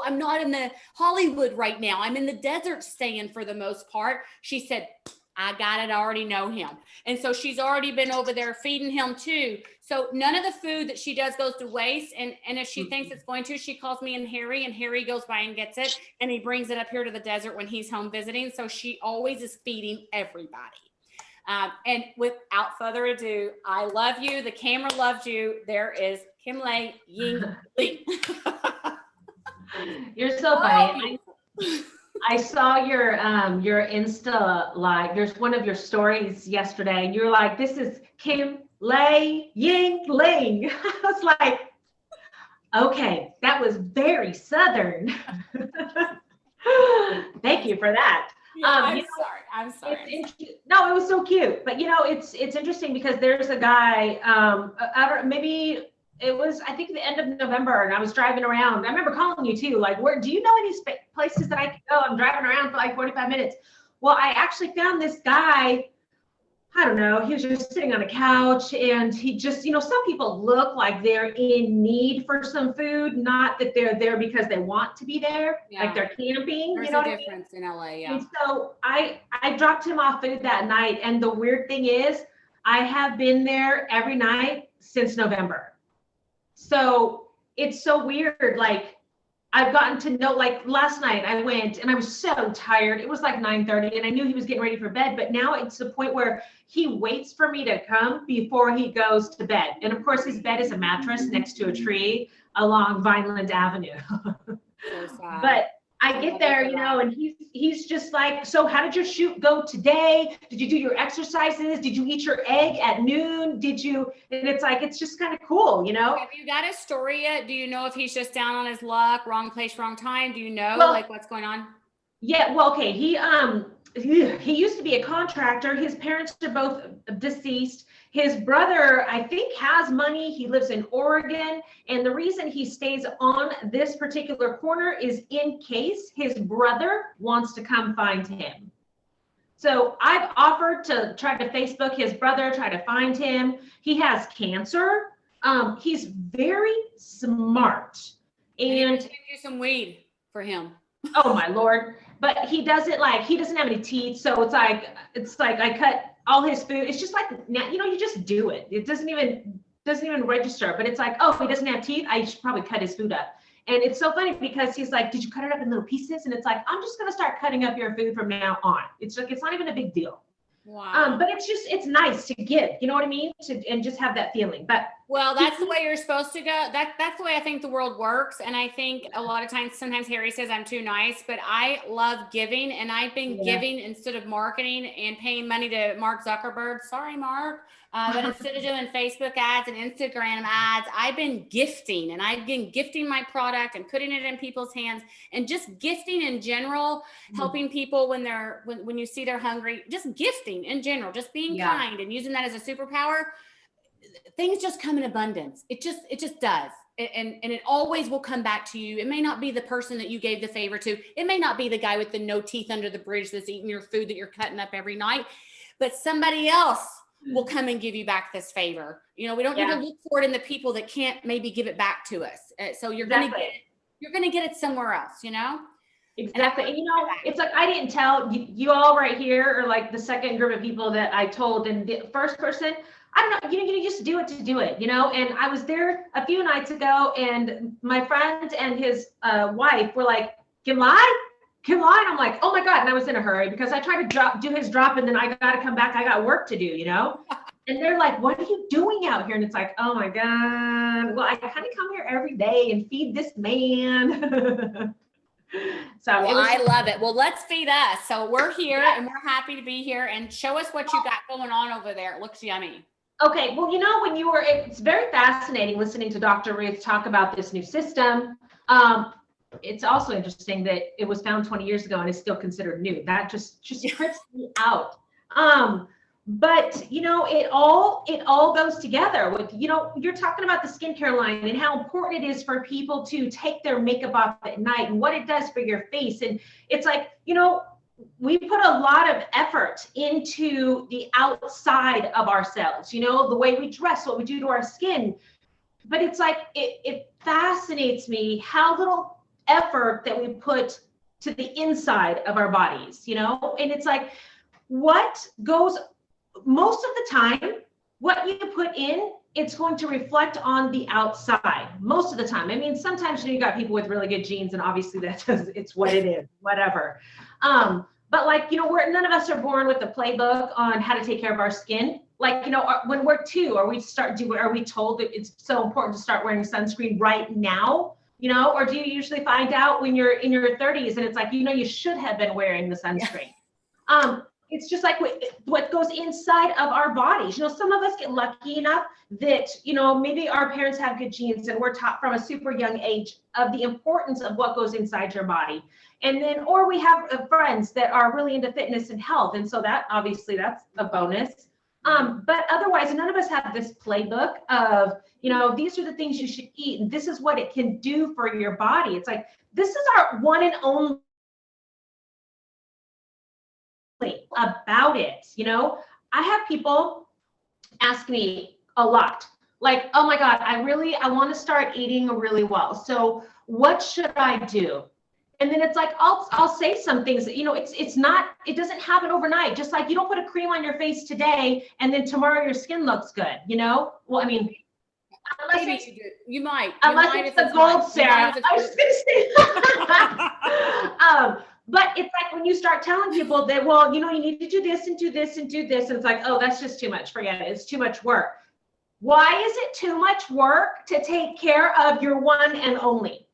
I'm not in the Hollywood right now. I'm in the desert staying for the most part. She said, I got it. I already know him. And so she's already been over there feeding him too. So none of the food that she does goes to waste. And if she thinks it's going to, she calls me and Harry goes by and gets it. And he brings it up here to the desert when he's home visiting. So she always is feeding everybody. And without further ado, I love you. The camera loves you. There is Kimlai Yingling. You're so funny. I saw your Insta live. There's one of your stories yesterday, and you're like, "This is Kimlai Yingling." I was like, "Okay, that was very Southern." Thank you for that. Yeah, I'm sorry. No, it was so cute. But it's interesting because there's a guy. Maybe it was, I think, the end of November, and I was driving around. I remember calling you too, like, where do you know any places that I can go? I'm driving around for like 45 minutes. Well, I actually found this guy. I don't know. He was just sitting on a couch, and he just, some people look like they're in need for some food, not that they're there because they want to be there, like they're camping. There's you know a difference in LA, yeah. And so I dropped him off food that night, and the weird thing is, I have been there every night since November. So it's so weird. Like, I've gotten to know, like last night I went and I was so tired. It was like 9:30 and I knew he was getting ready for bed, but now it's the point where he waits for me to come before he goes to bed. And of course his bed is a mattress next to a tree along Vineland Avenue. So sad. But I get there, and he's just like, so how did your shoot go today? Did you do your exercises? Did you eat your egg at noon? Did you? And it's like, it's just kind of cool, Have you got his story yet? Do you know if he's just down on his luck, wrong place, wrong time? Do you know like what's going on? Yeah, well, okay. He used to be a contractor. His parents are both deceased. His brother, I think, has money. He lives in Oregon. And the reason he stays on this particular corner is in case his brother wants to come find him. So I've offered to try to Facebook his brother, try to find him. He has cancer. He's very smart. And give you some weed for him. Oh my Lord. But he doesn't have any teeth. So it's like I cut all his food. It's just like, you just do it. It doesn't even register, but it's like, oh, he doesn't have teeth. I should probably cut his food up. And it's so funny because he's like, did you cut it up in little pieces? And it's like, I'm just going to start cutting up your food from now on. It's like, it's not even a big deal. Wow. But it's nice to give, you know what I mean? And just have that feeling. But well, that's the way you're supposed to go. That's the way I think the world works. And I think a lot of times, sometimes Harry says I'm too nice, but I love giving, and I've been giving instead of marketing and paying money to Mark Zuckerberg. Sorry, Mark. But instead of doing Facebook ads and Instagram ads, I've been gifting, and I've been gifting my product and putting it in people's hands, and just gifting in general, helping people when you see they're hungry, just gifting in general, just being kind and using that as a superpower. Things just come in abundance. It just does. And it always will come back to you. It may not be the person that you gave the favor to. It may not be the guy with the no teeth under the bridge that's eating your food that you're cutting up every night, but somebody else will come and give you back this favor. We don't need to look for it in the people that can't maybe give it back to us. So you're going to get it somewhere else, Exactly. And it's like, I didn't tell you all right here are like the second group of people that I told. And the first person, I don't know, you just do it to do it, and I was there a few nights ago, and my friend and his wife were like, Kimlai? And I'm like, oh my God. And I was in a hurry because I tried to do his drop, and then I got to come back. I got work to do, And they're like, what are you doing out here? And it's like, oh my God. Well, I kind of come here every day and feed this man. So well, I love it. Well, let's feed us. So we're here and we're happy to be here, and show us what you got going on over there. It looks yummy. Okay. Well, it's very fascinating listening to Dr. Ruth talk about this new system. It's also interesting that it was found 20 years ago and is still considered new. That just trips me out. But it all goes together with, you're talking about the skincare line and how important it is for people to take their makeup off at night and what it does for your face. And it's like, we put a lot of effort into the outside of ourselves, the way we dress, what we do to our skin. But it's like, it fascinates me how little effort that we put to the inside of our bodies, and it's like, what goes most of the time, what you put in, it's going to reflect on the outside most of the time. I mean, sometimes you got people with really good genes, and obviously it's what it is, whatever. But like, none of us are born with a playbook on how to take care of our skin. Like, when we're 2, are we told that it's so important to start wearing sunscreen right now? Or do you usually find out when you're in your 30s and it's like, you should have been wearing the sunscreen. It's just like what goes inside of our bodies. Some of us get lucky enough that, maybe our parents have good genes and we're taught from a super young age of the importance of what goes inside your body. And then, or we have friends that are really into fitness and health. And so that's a bonus. But otherwise, none of us have this playbook of, these are the things you should eat, and this is what it can do for your body. It's like, this is our one and only about it. I have people ask me a lot, like, oh my God, I want to start eating really well. So what should I do? And then it's like, I'll say some things that, it doesn't happen overnight. Just like you don't put a cream on your face today and then tomorrow your skin looks good, Well, I mean, maybe you do. You might. Unless it's the gold, Sarah. I was just gonna say. But it's like when you start telling people that, well, you need to do this and do this and do this. And it's like, oh, that's just too much. Forget it. It's too much work. Why is it too much work to take care of your one and only?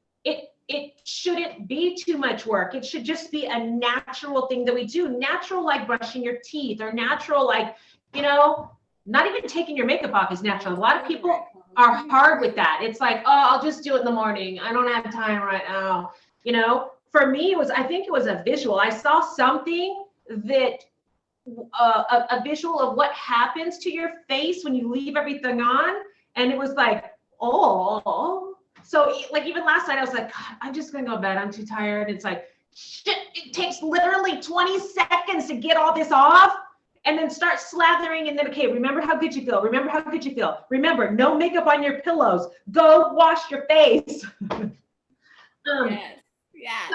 It shouldn't be too much work. It should just be a natural thing that we do. Natural, like brushing your teeth, or natural, like, not even taking your makeup off is natural. A lot of people are hard with that. It's like, oh, I'll just do it in the morning. I don't have time right now. For me, I think it was a visual. I saw something that, a visual of what happens to your face when you leave everything on. And it was like, oh. So like even last night I was like, God, I'm just gonna go to bed. I'm too tired. It's like, shit, it takes literally 20 seconds to get all this off and then start slathering. And then, okay, remember how good you feel. Remember how good you feel. Remember, no makeup on your pillows. Go wash your face. Yes.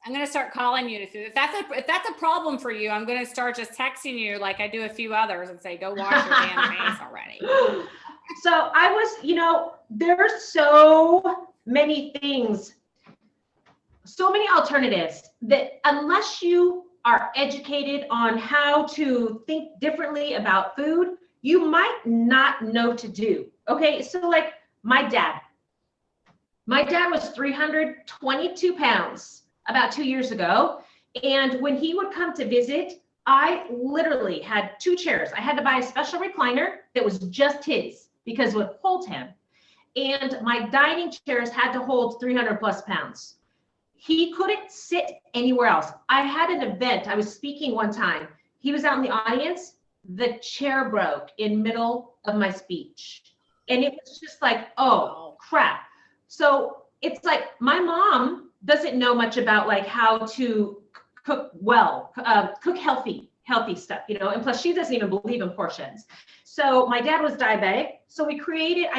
I'm going to start calling you. If that's a problem for you, I'm going to start just texting you like I do a few others and say, go wash your damn face already. So I was, there's so many things, so many alternatives that unless you are educated on how to think differently about food, you might not know to do. Okay, so like my dad was 322 pounds about 2 years ago. And when he would come to visit, I literally had 2 chairs. I had to buy a special recliner that was just his because it would hold him. And my dining chairs had to hold 300 plus pounds. He couldn't sit anywhere else. I had an event. I was speaking one time. He was out in the audience. The chair broke in middle of my speech. And it was just like, oh, crap. So it's like my mom doesn't know much about like how to cook well, cook healthy stuff, and plus she doesn't even believe in portions. So my dad was diabetic. So I created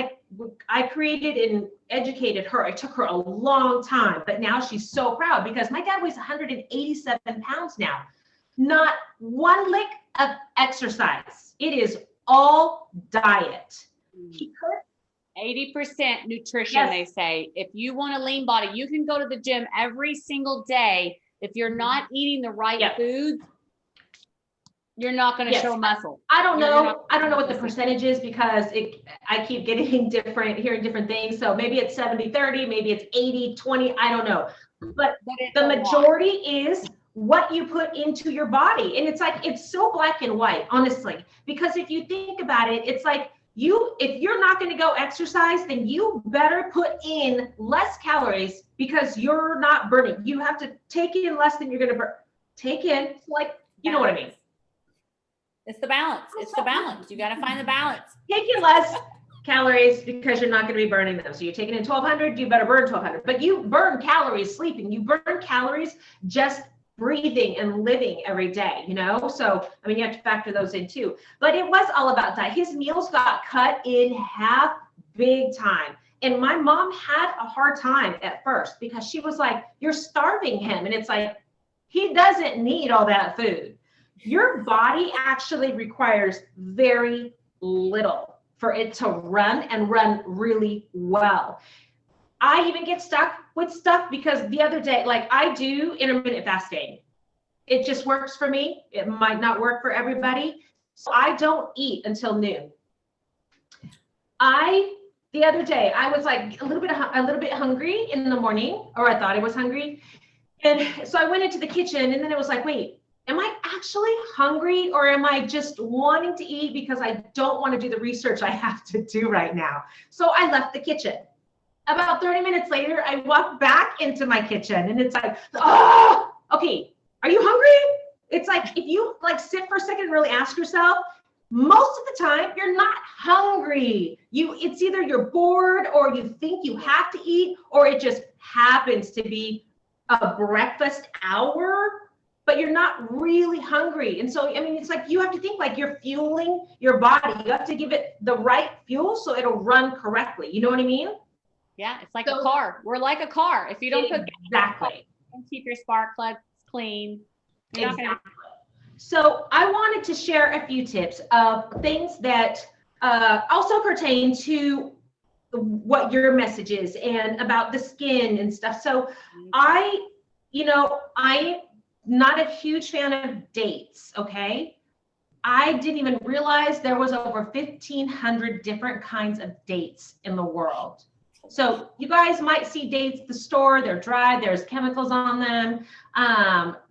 and educated her. It took her a long time, but now she's so proud because my dad weighs 187 pounds now. Not one lick of exercise. It is all diet. 80% nutrition, Yes. they say. If you want a lean body, you can go to the gym every single day. If you're not eating the right Yep. foods, you're not going to Yes. show muscle. I don't You're know. not I don't know what the pussy. percentage is because I keep hearing different things. So maybe it's 70-30, maybe it's 80-20. I don't know. But it's the a lot. majority is what you put into your body. And it's like, it's so black and white, honestly, because if you think about it, it's like if you're not going to go exercise, then you better put in less calories because you're not burning. You have to take in less than you're going to burn. Take in, like, you know what I mean? It's the balance. It's the balance. You got to find the balance. Take in less calories because you're not going to be burning them. So you're taking in 1,200, you better burn 1,200. But you burn calories sleeping. You burn calories just breathing and living every day, you know? So, I mean, you have to factor those in too. But it was all about diet. His meals got cut in half big time. And my mom had a hard time at first because she was like, you're starving him. And it's like, he doesn't need all that food. Your body actually requires very little for it to run and run really well. I even get stuck with stuff because the other day, like I do intermittent fasting. It just works for me. It might not work for everybody. So I don't eat until noon. The other day, I was like a little bit hungry in the morning, or I thought I was hungry. And so I went into the kitchen and then it was like, wait, am I actually hungry or am I just wanting to eat because I don't want to do the research I have to do right now? So I left the kitchen. About 30 minutes later, I walked back into my kitchen and it's like, oh, okay, are you hungry? It's like, if you like sit for a second and really ask yourself, most of the time you're not hungry. It's either you're bored or you think you have to eat, or it just happens to be a breakfast hour, but you're not really hungry. And so, I mean, it's like, you have to think like you're fueling your body. You have to give it the right fuel so it'll run correctly. You know what I mean? Yeah, it's like a car. We're like a car. If you don't put exactly and keep your spark plugs clean, you're not gonna. So I wanted to share a few tips of things that also pertain to what your message is and about the skin and stuff. So I'm not a huge fan of dates. Okay. I didn't even realize there was over 1,500 different kinds of dates in the world. So you guys might see dates at the store, they're dry, there's chemicals on them.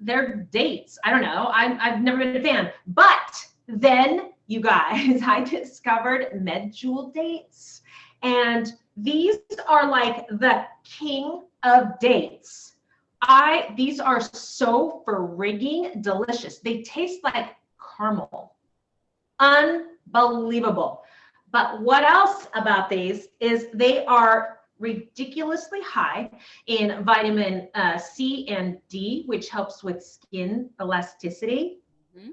They're dates. I don't know. I've never been a fan. But then, you guys, I discovered medjool dates. And these are like the king of dates. These are so frigging delicious. They taste like caramel. Unbelievable. But what else about these is they are ridiculously high in vitamin C and D, which helps with skin elasticity. Mm-hmm.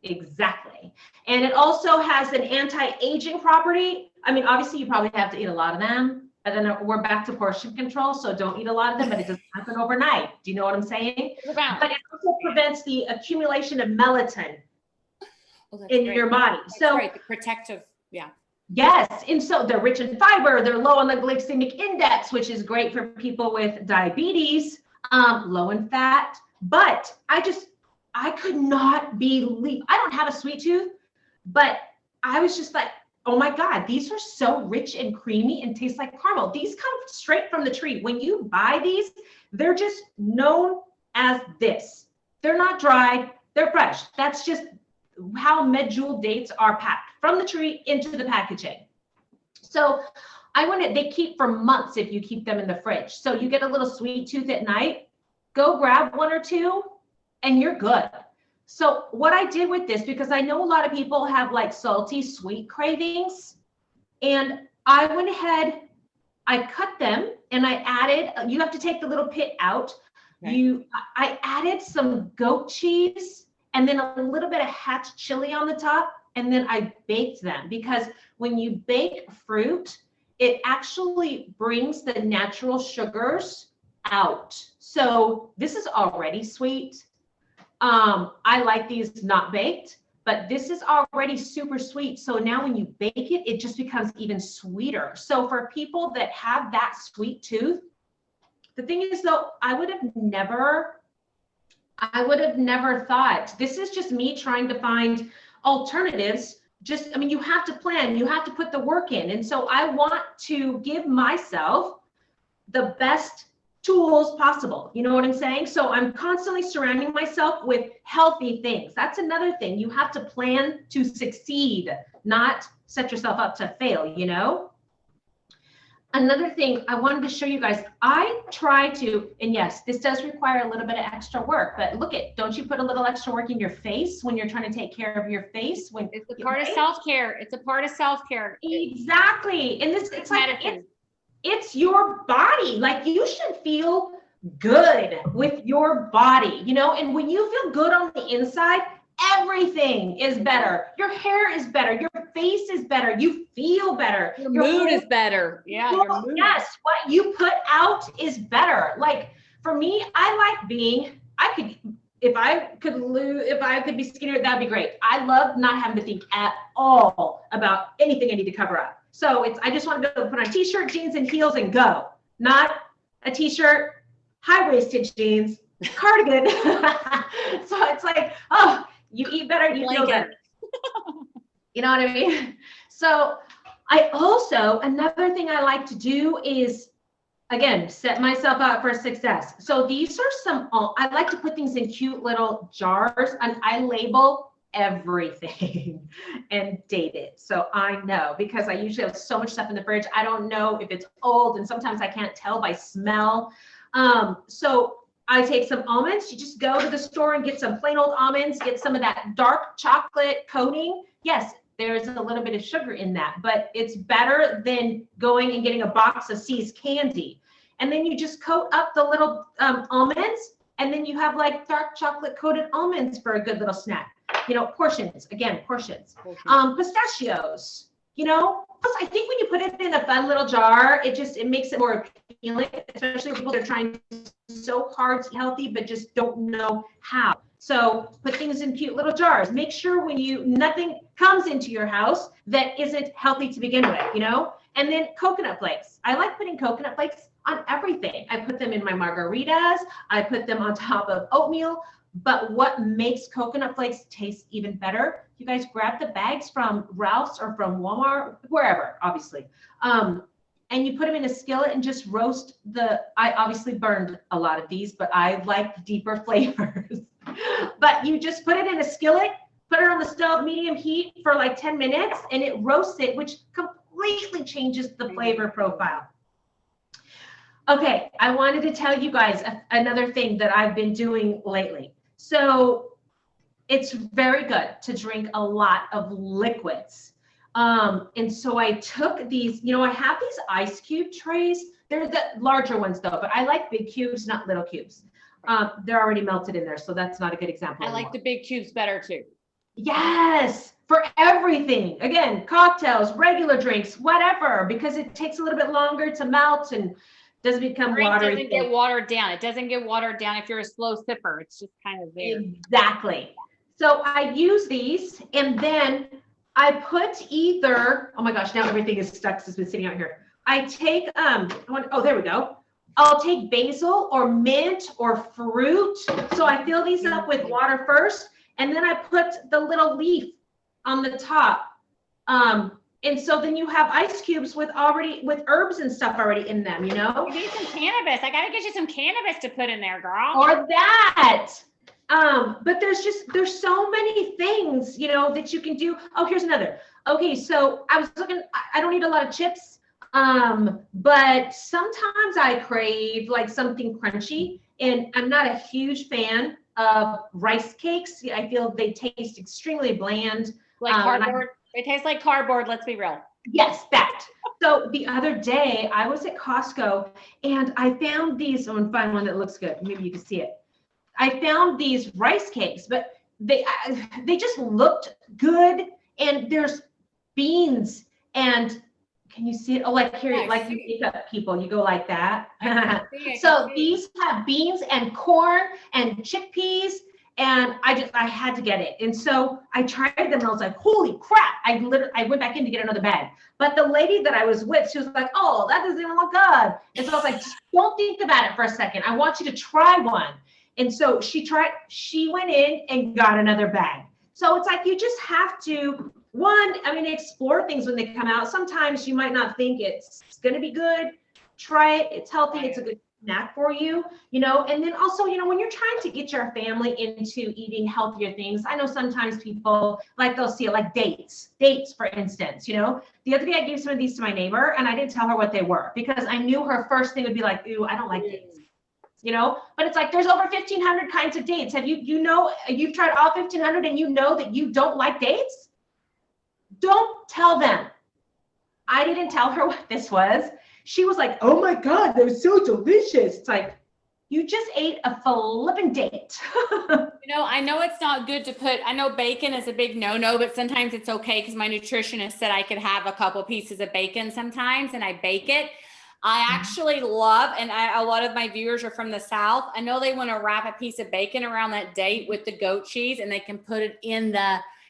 Exactly. And it also has an anti-aging property. I mean, obviously you probably have to eat a lot of them, and then we're back to portion control. So don't eat a lot of them, but it doesn't happen overnight. Do you know what I'm saying? But it also prevents the accumulation of melatonin in your body. That's so right. The protective. Yeah. Yes. And so they're rich in fiber. They're low on the glycemic index, which is great for people with diabetes, low in fat. But I could not believe, I don't have a sweet tooth, but I was just like, oh my God, these are so rich and creamy and taste like caramel. These come straight from the tree. When you buy these, they're just known as this. They're not dried, they're fresh. That's just how medjool dates are packed from the tree into the packaging. So they keep for months if you keep them in the fridge. So you get a little sweet tooth at night, go grab one or two and you're good. So what I did with this, because I know a lot of people have like salty sweet cravings, and I went ahead, I cut them and I added, you have to take the little pit out. Okay. I added some goat cheese and then a little bit of hatch chili on the top, and then I baked them, because when you bake fruit, it actually brings the natural sugars out. So this is already sweet. I like these not baked, but this is already super sweet. So now when you bake it, it just becomes even sweeter. So for people that have that sweet tooth, the thing is though, I would have never thought, this is just me trying to find alternatives. Just, I mean, you have to plan, you have to put the work in. And so I want to give myself the best tools possible. You know what I'm saying? So I'm constantly surrounding myself with healthy things. That's another thing. You have to plan to succeed, not set yourself up to fail, you know? Another thing I wanted to show you guys, I try to, and yes, this does require a little bit of extra work, but look at, don't you put a little extra work in your face when you're trying to take care of your face? When It's a part of self-care. It's a part of self-care. Exactly. And this, it's like, medicine. it's your body. Like you should feel good with your body, you know? And when you feel good on the inside, everything is better. Your hair is better. Your face is better. You feel better. Your mood is better. Yeah. Your mood. Yes. What you put out is better. Like for me, I like being, if I could be skinnier, that'd be great. I love not having to think at all about anything I need to cover up. So I just want to go put on a t-shirt, jeans and heels and go. Not a t-shirt, high-waisted jeans, cardigan. So it's like, oh, you eat better, you feel better. You know what I mean? So I also, another thing I like to do is, again, set myself up for success. So these are some, I like to put things in cute little jars, and I label everything and date it. So I know, because I usually have so much stuff in the fridge, I don't know if it's old, and sometimes I can't tell by smell. So I take some almonds. You just go to the store and get some plain old almonds, get some of that dark chocolate coating. Yes, there's a little bit of sugar in that, but it's better than going and getting a box of See's candy. And then you just coat up the little almonds, and then you have like dark chocolate coated almonds for a good little snack. You know, portions, again, portions. Pistachios, you know. Plus, I think when you put it in a fun little jar, it makes it more appealing, especially people that are trying so hard to be healthy, but just don't know how. So put things in cute little jars. Make sure when nothing comes into your house that isn't healthy to begin with, you know? And then coconut flakes. I like putting coconut flakes on everything. I put them in my margaritas. I put them on top of oatmeal. But what makes coconut flakes taste even better, you guys grab the bags from Ralph's or from Walmart, wherever, obviously. And you put them in a skillet and just roast I obviously burned a lot of these, but I like deeper flavors. But you just put it in a skillet, put it on the stove, medium heat for like 10 minutes, and it roasts it, which completely changes the flavor profile. Okay, I wanted to tell you guys another thing that I've been doing lately. So it's very good to drink a lot of liquids. And so I took these, you know, I have these ice cube trays. They're the larger ones though, but I like big cubes, not little cubes. They're already melted in there, so that's not a good example. I like the big cubes better too. Yes, for everything. Again, cocktails, regular drinks, whatever, because it takes a little bit longer to melt and doesn't become watery. It doesn't get watered down. It doesn't get watered down if you're a slow sipper. It's just kind of there. Exactly. So I use these, and then I put either, oh my gosh, now everything is stuck. It's been sitting out here. I take, oh, there we go. I'll take basil or mint or fruit. So I fill these up with water first, and then I put the little leaf on the top. And so then you have ice cubes with herbs and stuff already in them, you know? You need some cannabis. I gotta get you some cannabis to put in there, girl. Or that. But there's so many things, you know, that you can do. Oh, here's another. Okay, so I was looking, I don't eat a lot of chips, but sometimes I crave like something crunchy, and I'm not a huge fan of rice cakes. I feel they taste extremely bland. Like cardboard. It tastes like cardboard, let's be real. Yes, that. So the other day I was at Costco and I found these, I'm gonna find one that looks good. Maybe you can see it. I found these rice cakes, but they just looked good. And there's beans, and can you see it? Oh, like here, like you makeup people, you go like that. So these have beans and corn and chickpeas And I had to get it. And so I tried them and I was like, holy crap. I went back in to get another bag. But the lady that I was with, she was like, oh, that doesn't even look good. And so I was like, don't think about it for a second. I want you to try one. And so she went in and got another bag. So it's like, you just have to, explore things when they come out. Sometimes you might not think it's going to be good. Try it. It's healthy. It's a good snack for you, and then also, when you're trying to get your family into eating healthier things, I know sometimes people they'll see it like dates, for instance, the other day I gave some of these to my neighbor and I didn't tell her what they were because I knew her first thing would be like, ooh, I don't like dates, but it's like, there's over 1,500 kinds of dates. Have you've tried all 1,500 and you know that you don't like dates? Don't tell them. I didn't tell her what this was. She was like, oh my God, they're so delicious. It's like, you just ate a flippin' date. I know it's not good to put, I know bacon is a big no-no, but sometimes it's okay because my nutritionist said I could have a couple pieces of bacon sometimes and I bake it. I actually love, and a lot of my viewers are from the South. I know they want to wrap a piece of bacon around that date with the goat cheese and they can put it in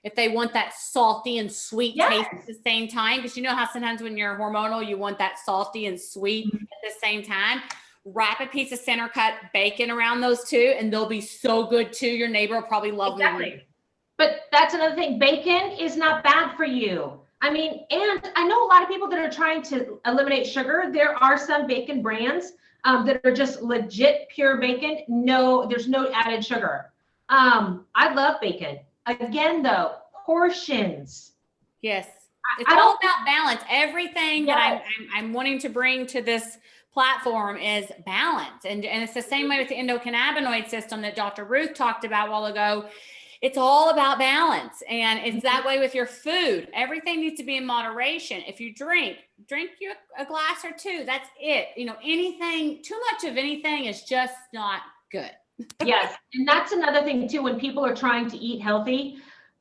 if they want that salty and sweet taste at the same time, because you know how sometimes when you're hormonal, you want that salty and sweet at the same time. Wrap a piece of center cut bacon around those two and they'll be so good too. Your neighbor will probably love them. But that's another thing. Bacon is not bad for you. And I know a lot of people that are trying to eliminate sugar. There are some bacon brands that are just legit pure bacon. No, there's no added sugar. I love bacon. Again, though, portions. Yes. It's all about balance. Everything that I'm wanting to bring to this platform is balance. And it's the same way with the endocannabinoid system that Dr. Ruth talked about a while ago. It's all about balance. And it's that way with your food. Everything needs to be in moderation. If you drink you a glass or two. That's it. Anything, too much of anything is just not good. Yes. And that's another thing too, when people are trying to eat healthy,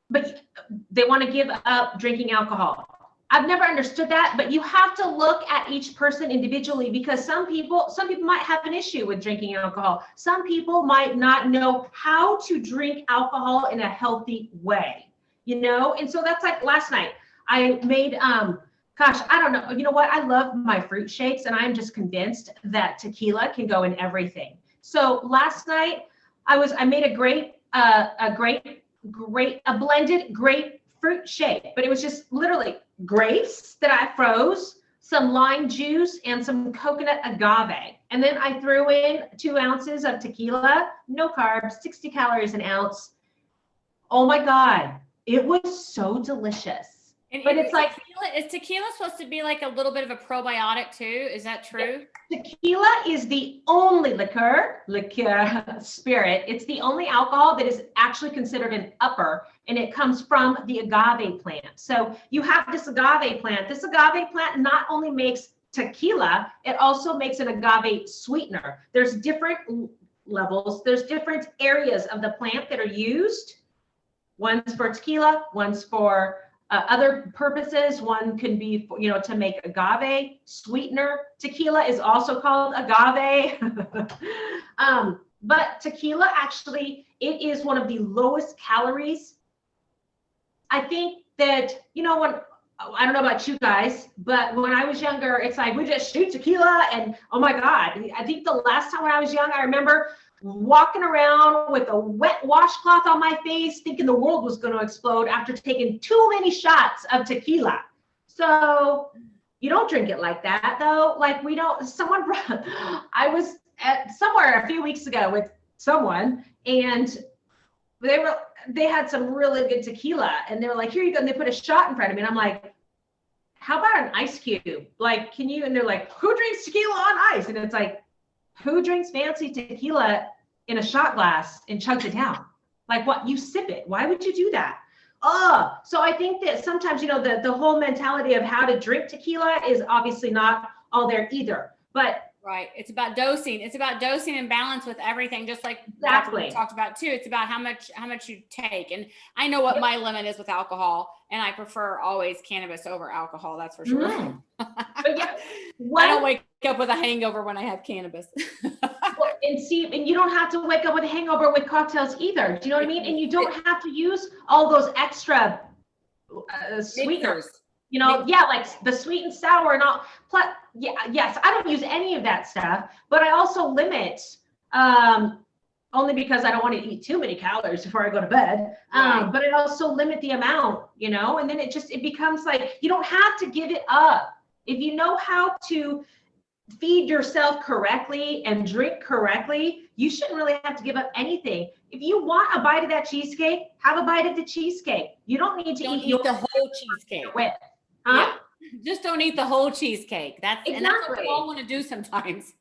but they want to give up drinking alcohol. I've never understood that, but you have to look at each person individually because some people might have an issue with drinking alcohol. Some people might not know how to drink alcohol in a healthy way, And so that's like last night I made, I don't know. You know what? I love my fruit shakes and I'm just convinced that tequila can go in everything. So last night I made a blended grapefruit shake, but it was just literally grapes that I froze, some lime juice and some coconut agave. And then I threw in 2 ounces of tequila, no carbs, 60 calories an ounce. Oh my God, it was so delicious. But it's like, is tequila supposed to be like a little bit of a probiotic too? Is that true? Tequila is the only liqueur spirit. It's the only alcohol that is actually considered an upper, and it comes from the agave plant. So you have this agave plant. This agave plant not only makes tequila, it also makes an agave sweetener. There's different levels. There's different areas of the plant that are used. One's for tequila, one's for other purposes. One can be, to make agave sweetener. Tequila is also called agave. But tequila, actually, it is one of the lowest calories. I think that, I don't know about you guys, but when I was younger, it's like, we just shoot tequila and, oh my God. I think the last time when I was young, I remember walking around with a wet washcloth on my face, thinking the world was going to explode after taking too many shots of tequila. So you don't drink it like that, though. Like I was at somewhere a few weeks ago with someone, and they had some really good tequila, and they were like, here you go. And they put a shot in front of me, and I'm like, how about an ice cube? Like, can you? And they're like, who drinks tequila on ice? And it's like, who drinks fancy tequila in a shot glass and chugs it down? Like, what? You sip it. Why would you do that? So I think that sometimes, the whole mentality of how to drink tequila is obviously not all there either. But right. It's about dosing. It's about dosing and balance with everything, just like exactly we talked about too. It's about how much you take. And I know what my limit is with alcohol, and I prefer always cannabis over alcohol. That's for sure. But I don't wake up with a hangover when I have cannabis. Well, And see, and you don't have to wake up with a hangover with cocktails either. Do you know what I mean? And you don't have to use all those extra sweeteners. Mixers. You know, yeah, like the sweet and sour and all. Plus, yeah, yes, I don't use any of that stuff, but I also limit, only because I don't want to eat too many calories before I go to bed. Right. But I also limit the amount, you know, and then it becomes like, you don't have to give it up. If you know how to feed yourself correctly and drink correctly, you shouldn't really have to give up anything. If you want a bite of that cheesecake, have a bite of the cheesecake. You don't need to Eat the whole cheesecake. with. Huh? Yeah. Just don't eat the whole cheesecake. And that's what we all want to do sometimes.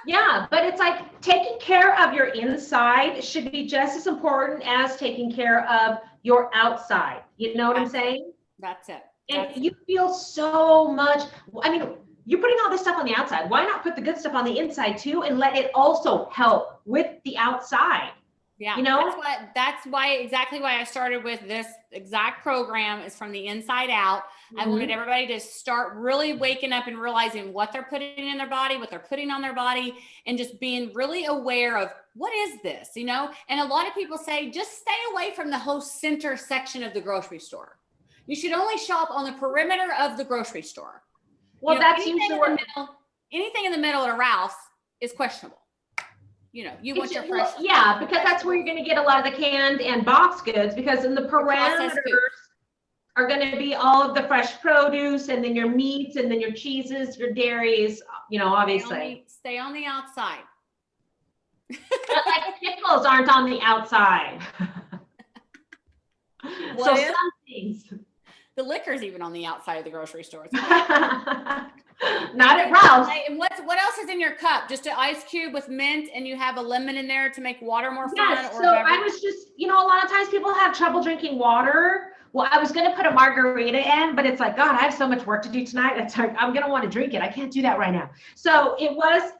Yeah, but it's like taking care of your inside should be just as important as taking care of your outside. You know what I'm saying? That's it. And you feel so much. I mean, you're putting all this stuff on the outside. Why not put the good stuff on the inside too and let it also help with the outside? Yeah, you know, that's why exactly why I started with this exact program is from the inside out. I wanted everybody to start really waking up and realizing what they're putting in their body, what they're putting on their body, and just being really aware of what is this, you know? And a lot of people say, just stay away from the whole center section of the grocery store. You should only shop on the perimeter of the grocery store. Well, you know, that's usually what anything in the middle at a Ralph's is questionable. You know, you want your fresh. Yeah, because that's where you're going to get a lot of the canned and boxed goods, because in the parameters are going to be all of the fresh produce, and then your meats, and then your cheeses, your dairies, you know, obviously. Stay on the outside. But like pickles aren't on the outside. So some things. The liquor's even on the outside of the grocery store. Not at Ralph's. And what else is in your cup? Just an ice cube with mint, and you have a lemon in there to make water more fun? Yes, so I was just, you know, a lot of times people have trouble drinking water. Well, I was going to put a margarita in, but it's like, God, I have so much work to do tonight. It's like, I'm going to want to drink it. I can't do that right now. So it was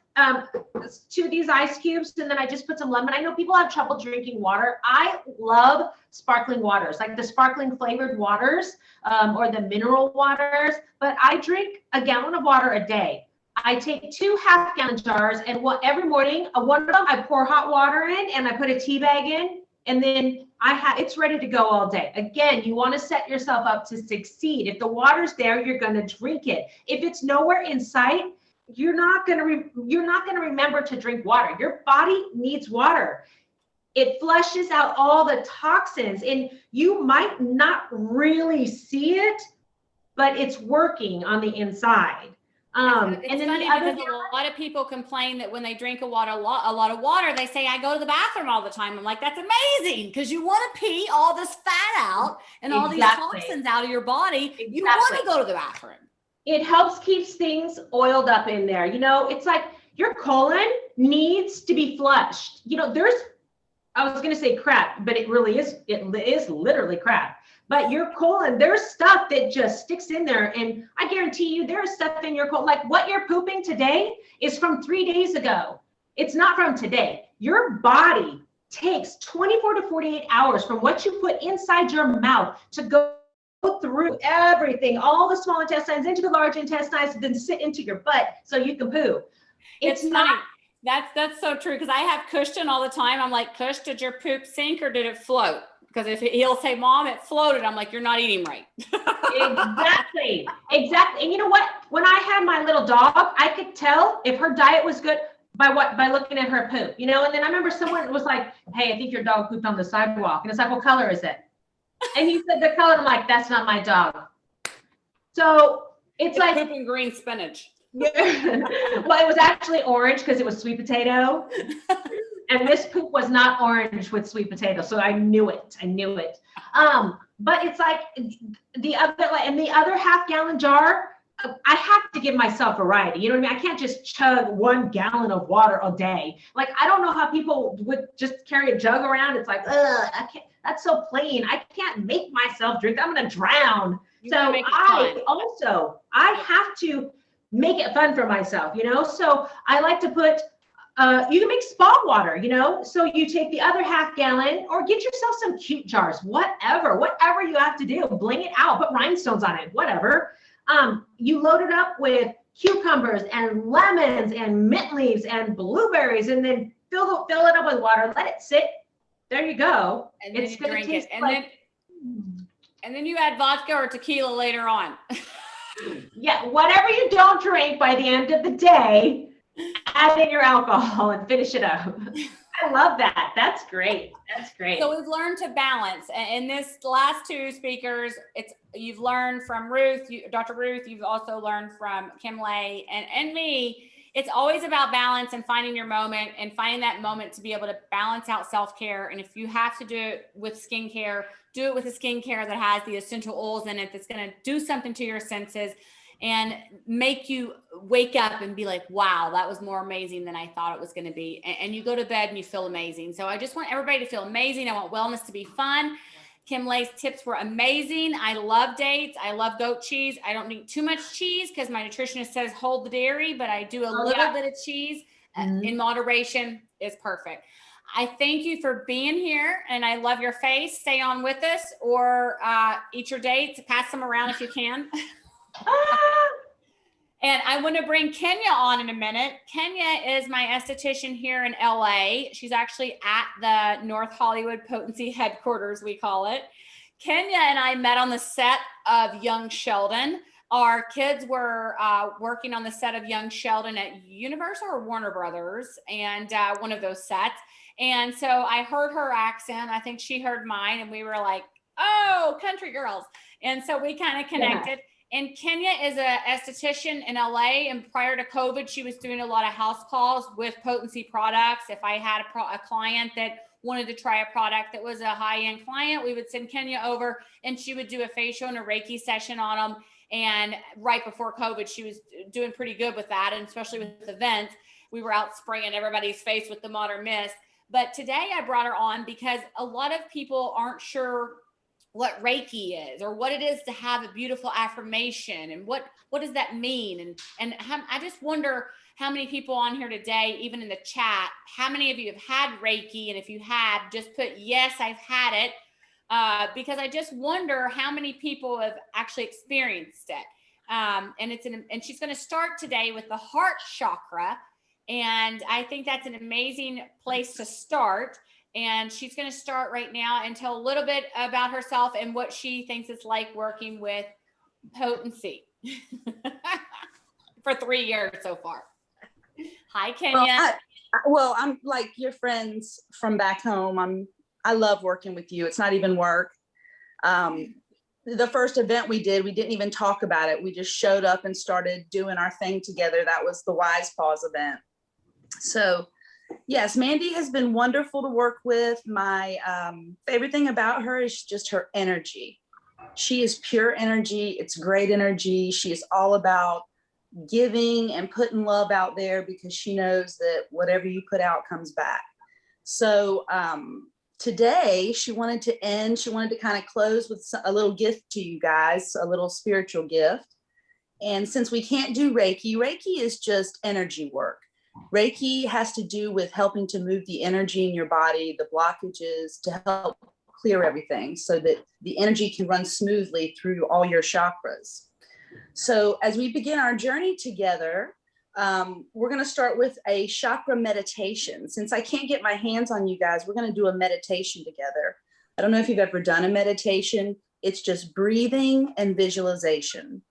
2 of these ice cubes, and then I just put some lemon. I know people have trouble drinking water. I love sparkling waters, like the sparkling flavored waters, or the mineral waters, but I drink a gallon of water a day. I take 2 half-gallon jars, and every morning, one of them I pour hot water in, and I put a tea bag in, and then it's ready to go all day. Again, you want to set yourself up to succeed. If the water's there, you're going to drink it. If it's nowhere in sight, you're not going to remember to drink water. Your body needs water. It flushes out all the toxins, and you might not really see it, but it's working on the inside. And then a lot of people complain that when they drink a lot of water, they say, I go to the bathroom all the time. I'm like, that's amazing, because you want to pee all this fat out and all these toxins out of your body. You want to go to the bathroom. It helps keeps things oiled up in there. You know, it's like your colon needs to be flushed. You know, I was going to say crap, but it is literally crap. But your colon, there's stuff that just sticks in there. And I guarantee you there's stuff in your colon. Like what you're pooping today is from 3 days ago. It's not from today. Your body takes 24 to 48 hours from what you put inside your mouth to go through everything, all the small intestines into the large intestines, and then sit into your butt so you can poo. It's not. That's so true, because I have Cushton all the time. I'm like, Cush, did your poop sink or did it float? Because if he'll say, Mom, it floated, I'm like, you're not eating right. Exactly. And you know what? When I had my little dog, I could tell if her diet was good by looking at her poop, you know? And then I remember someone was like, hey, I think your dog pooped on the sidewalk. And it's like, what color is it? And he said the color. I'm like, that's not my dog. So it's like pooping green spinach. Well, it was actually orange because it was sweet potato. And this poop was not orange with sweet potato. So I knew it. But it's like the other half-gallon jar, I have to give myself variety. You know what I mean? I can't just chug 1 gallon of water a day. Like, I don't know how people would just carry a jug around. It's like, I can't. That's so plain. I can't make myself drink. I'm going to drown. So I have to make it fun for myself, you know? So I like to put, you can make spa water, you know? So you take the other half-gallon or get yourself some cute jars, whatever you have to do, bling it out, put rhinestones on it, whatever. You load it up with cucumbers and lemons and mint leaves and blueberries, and then fill it up with water, let it sit. There you go. And then It's you gonna drink taste it. And like, then you add vodka or tequila later on. yeah, whatever you don't drink by the end of the day, add in your alcohol and finish it up. I love that. That's great. That's great. So we've learned to balance. And this last two speakers, you've learned from Ruth, Dr. Ruth, you've also learned from Kimlai and me. It's always about balance and finding your moment and finding that moment to be able to balance out self-care. And if you have to do it with skincare, do it with a skincare that has the essential oils in it, that's going to do something to your senses and make you wake up and be like, wow, that was more amazing than I thought it was going to be. And you go to bed and you feel amazing. So I just want everybody to feel amazing. I want wellness to be fun. Kimlai's tips were amazing. I love dates. I love goat cheese. I don't need too much cheese because my nutritionist says hold the dairy, but I do a little bit of cheese in moderation is perfect. I thank you for being here and I love your face. Stay on with us or eat your dates. Pass them around if you can. And I want to bring Kenya on in a minute. Kenya is my esthetician here in LA. She's actually at the North Hollywood Potency headquarters, we call it. Kenya and I met on the set of Young Sheldon. Our kids were working on the set of Young Sheldon at Universal or Warner Brothers, and one of those sets. And so I heard her accent. I think she heard mine, and we were like, oh, country girls. And so we kind of connected. Yeah. And Kenya is an esthetician in LA. And prior to COVID, she was doing a lot of house calls with Potency products. If I had a client that wanted to try a product that was a high-end client, we would send Kenya over and she would do a facial and a Reiki session on them. And right before COVID, she was doing pretty good with that. And especially with events, we were out spraying everybody's face with the Modern Mist. But today I brought her on because a lot of people aren't sure what Reiki is or what it is to have a beautiful affirmation and what does that mean? And I just wonder how many people on here today, even in the chat, how many of you have had Reiki? And if you have, just put, yes, I've had it. Because I just wonder how many people have actually experienced it. And she's going to start today with the heart chakra. And I think that's an amazing place to start. And she's going to start right now and tell a little bit about herself and what she thinks it's like working with Potency for 3 years so far. Hi, Kenya. Well, I'm like your friends from back home. I love working with you. It's not even work. The first event we didn't even talk about it. We just showed up and started doing our thing together. That was the Wise Paws event. So yes, Mandy has been wonderful to work with. My favorite thing about her is just her energy. She is pure energy. It's great energy. She is all about giving and putting love out there because she knows that whatever you put out comes back. So today she wanted to kind of close with a little gift to you guys, a little spiritual gift. And since we can't do Reiki is just energy work. Reiki has to do with helping to move the energy in your body, the blockages, to help clear everything so that the energy can run smoothly through all your chakras. So as we begin our journey together, we're going to start with a chakra meditation. Since I can't get my hands on you guys, we're going to do a meditation together. I don't know if you've ever done a meditation. It's just breathing and visualization.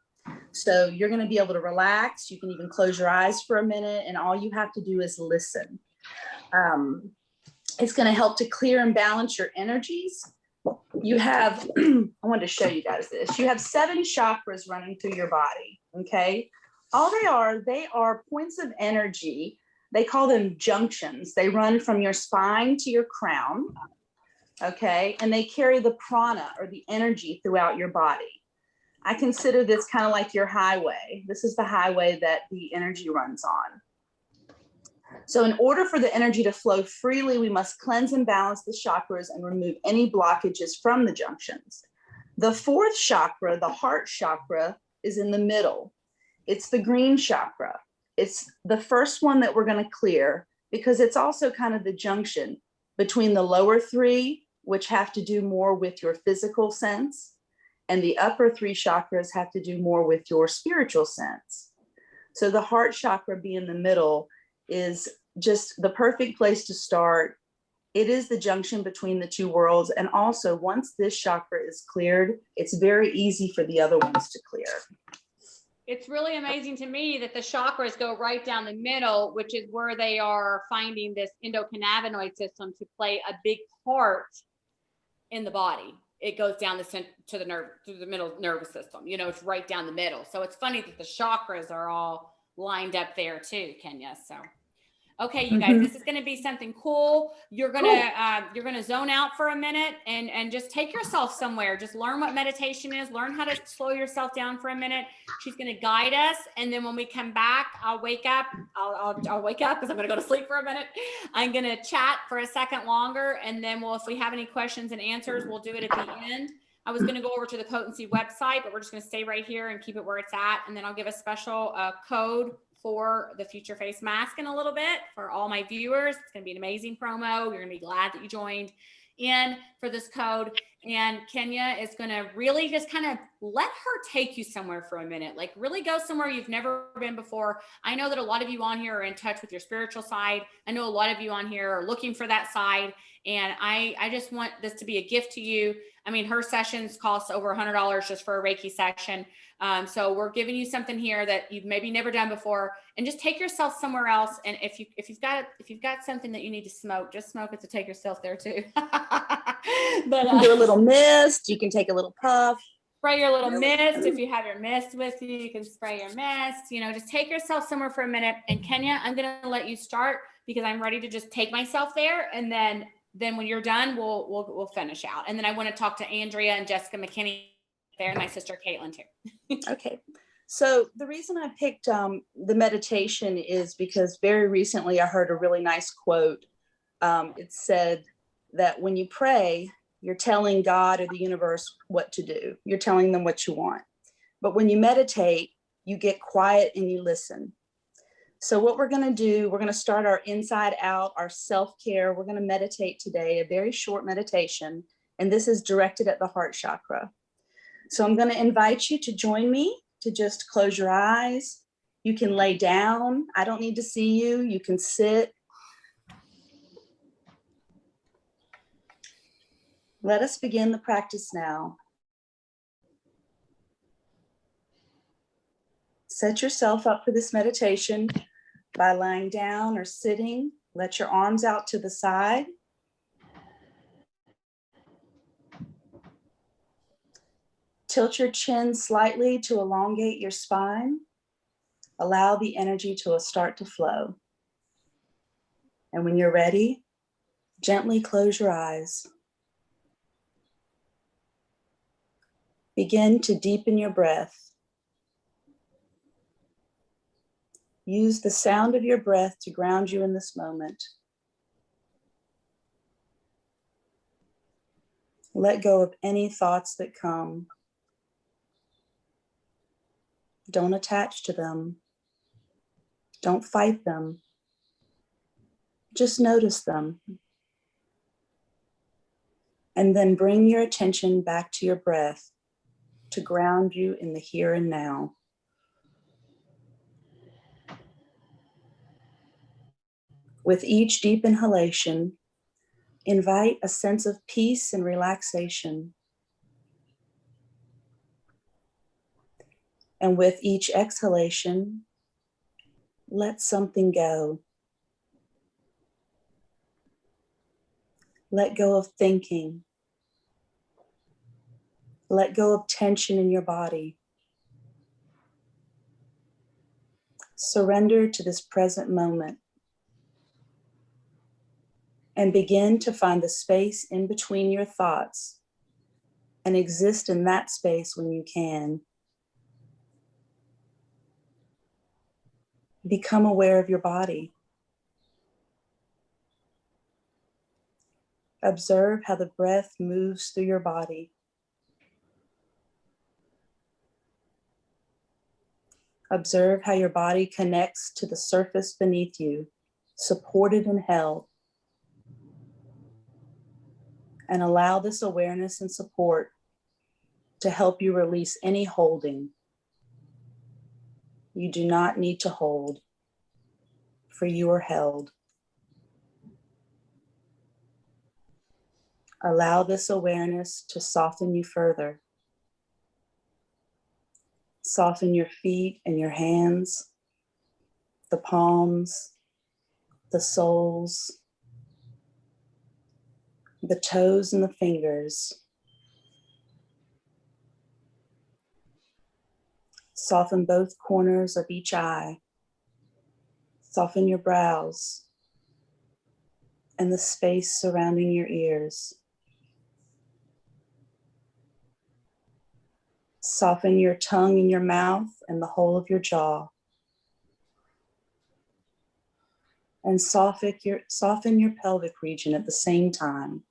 So you're going to be able to relax. You can even close your eyes for a minute, and all you have to do is listen. It's going to help to clear and balance your energies. You have, I wanted to show you guys this. You have 7 chakras running through your body, okay? All they are points of energy. They call them junctions. They run from your spine to your crown, okay? And they carry the prana, or the energy, throughout your body. I consider this kind of like your highway. This is the highway that the energy runs on. So in order for the energy to flow freely, we must cleanse and balance the chakras and remove any blockages from the junctions. The 4th chakra, the heart chakra, is in the middle. It's the green chakra. It's the first one that we're going to clear because it's also kind of the junction between the lower 3, which have to do more with your physical sense, and the upper 3 chakras have to do more with your spiritual sense. So the heart chakra being the middle is just the perfect place to start. It is the junction between the two worlds. And also, once this chakra is cleared, it's very easy for the other ones to clear. It's really amazing to me that the chakras go right down the middle, which is where they are finding this endocannabinoid system to play a big part in the body. It goes down to the nerve, through the middle nervous system. You know, it's right down the middle. So it's funny that the chakras are all lined up there too, Kenya. So, okay, you guys, this is going to be something cool. You're gonna zone out for a minute and just take yourself somewhere. Just learn what meditation is. Learn how to slow yourself down for a minute. She's going to guide us, and then when we come back, I'll wake up. I'll wake up because I'm going to go to sleep for a minute. I'm going to chat for a second longer, and then if we have any questions and answers, we'll do it at the end. I was going to go over to the Potency website, but we're just going to stay right here and keep it where it's at, and then I'll give a special code for the future face mask in a little bit for all my viewers. It's going to be an amazing promo. You're going to be glad that you joined in for this code. And Kenya is going to really just kind of let her take you somewhere for a minute, like really go somewhere you've never been before. I know that a lot of you on here are in touch with your spiritual side. I know a lot of you on here are looking for that side. And I just want this to be a gift to you. I mean, her sessions cost over $100 just for a Reiki session. So we're giving you something here that you've maybe never done before, and just take yourself somewhere else. And if you've got something that you need to smoke, just smoke it to take yourself there too. But You can do a little mist. You can take a little puff. Spray your little mist. If you have your mist with you, you can spray your mist. You know, just take yourself somewhere for a minute. And Kenya, I'm going to let you start because I'm ready to just take myself there, and then when you're done, we'll finish out. And then I want to talk to Andrea and Jessica McKinney there, and my sister Caitlin too. Okay. So the reason I picked the meditation is because very recently I heard a really nice quote. It said that when you pray, you're telling God or the universe what to do. You're telling them what you want. But when you meditate, you get quiet and you listen. So what we're going to do, we're going to start our inside out, our self-care. We're going to meditate today, a very short meditation, and this is directed at the heart chakra. So I'm going to invite you to join me, to just close your eyes. You can lay down. I don't need to see you. You can sit. Let us begin the practice now. Set yourself up for this meditation by lying down or sitting. Let your arms out to the side. Tilt your chin slightly to elongate your spine. Allow the energy to start to flow. And when you're ready, gently close your eyes. Begin to deepen your breath. Use the sound of your breath to ground you in this moment. Let go of any thoughts that come. Don't attach to them. Don't fight them. Just notice them. And then bring your attention back to your breath to ground you in the here and now. With each deep inhalation, invite a sense of peace and relaxation. And with each exhalation, let something go. Let go of thinking. Let go of tension in your body. Surrender to this present moment and begin to find the space in between your thoughts and exist in that space when you can. Become aware of your body. Observe how the breath moves through your body. Observe how your body connects to the surface beneath you, supported and held. And allow this awareness and support to help you release any holding. You do not need to hold, for you are held. Allow this awareness to soften you further. Soften your feet and your hands, the palms, the soles, the toes and the fingers. Soften both corners of each eye. Soften your brows and the space surrounding your ears. Soften your tongue in your mouth and the whole of your jaw. And soften your pelvic region at the same time.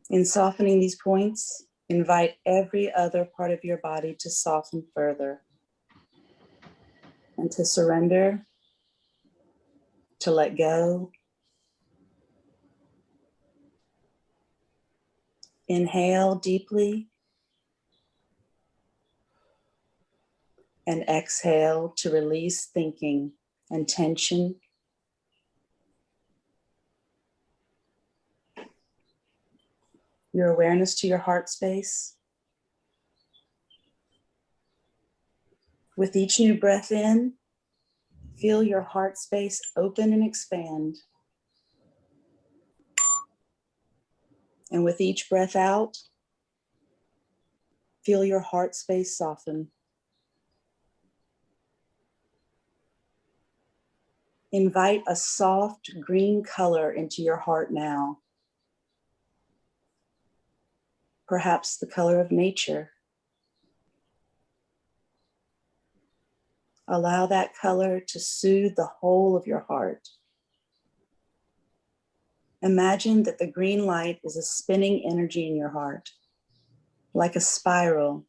In softening these points, invite every other part of your body to soften further and to surrender, to let go. Inhale deeply and exhale to release thinking and tension. Your awareness to your heart space. With each new breath in, feel your heart space open and expand. And with each breath out, feel your heart space soften. Invite a soft green color into your heart now. Perhaps the color of nature. Allow that color to soothe the whole of your heart. Imagine that the green light is a spinning energy in your heart, like a spiral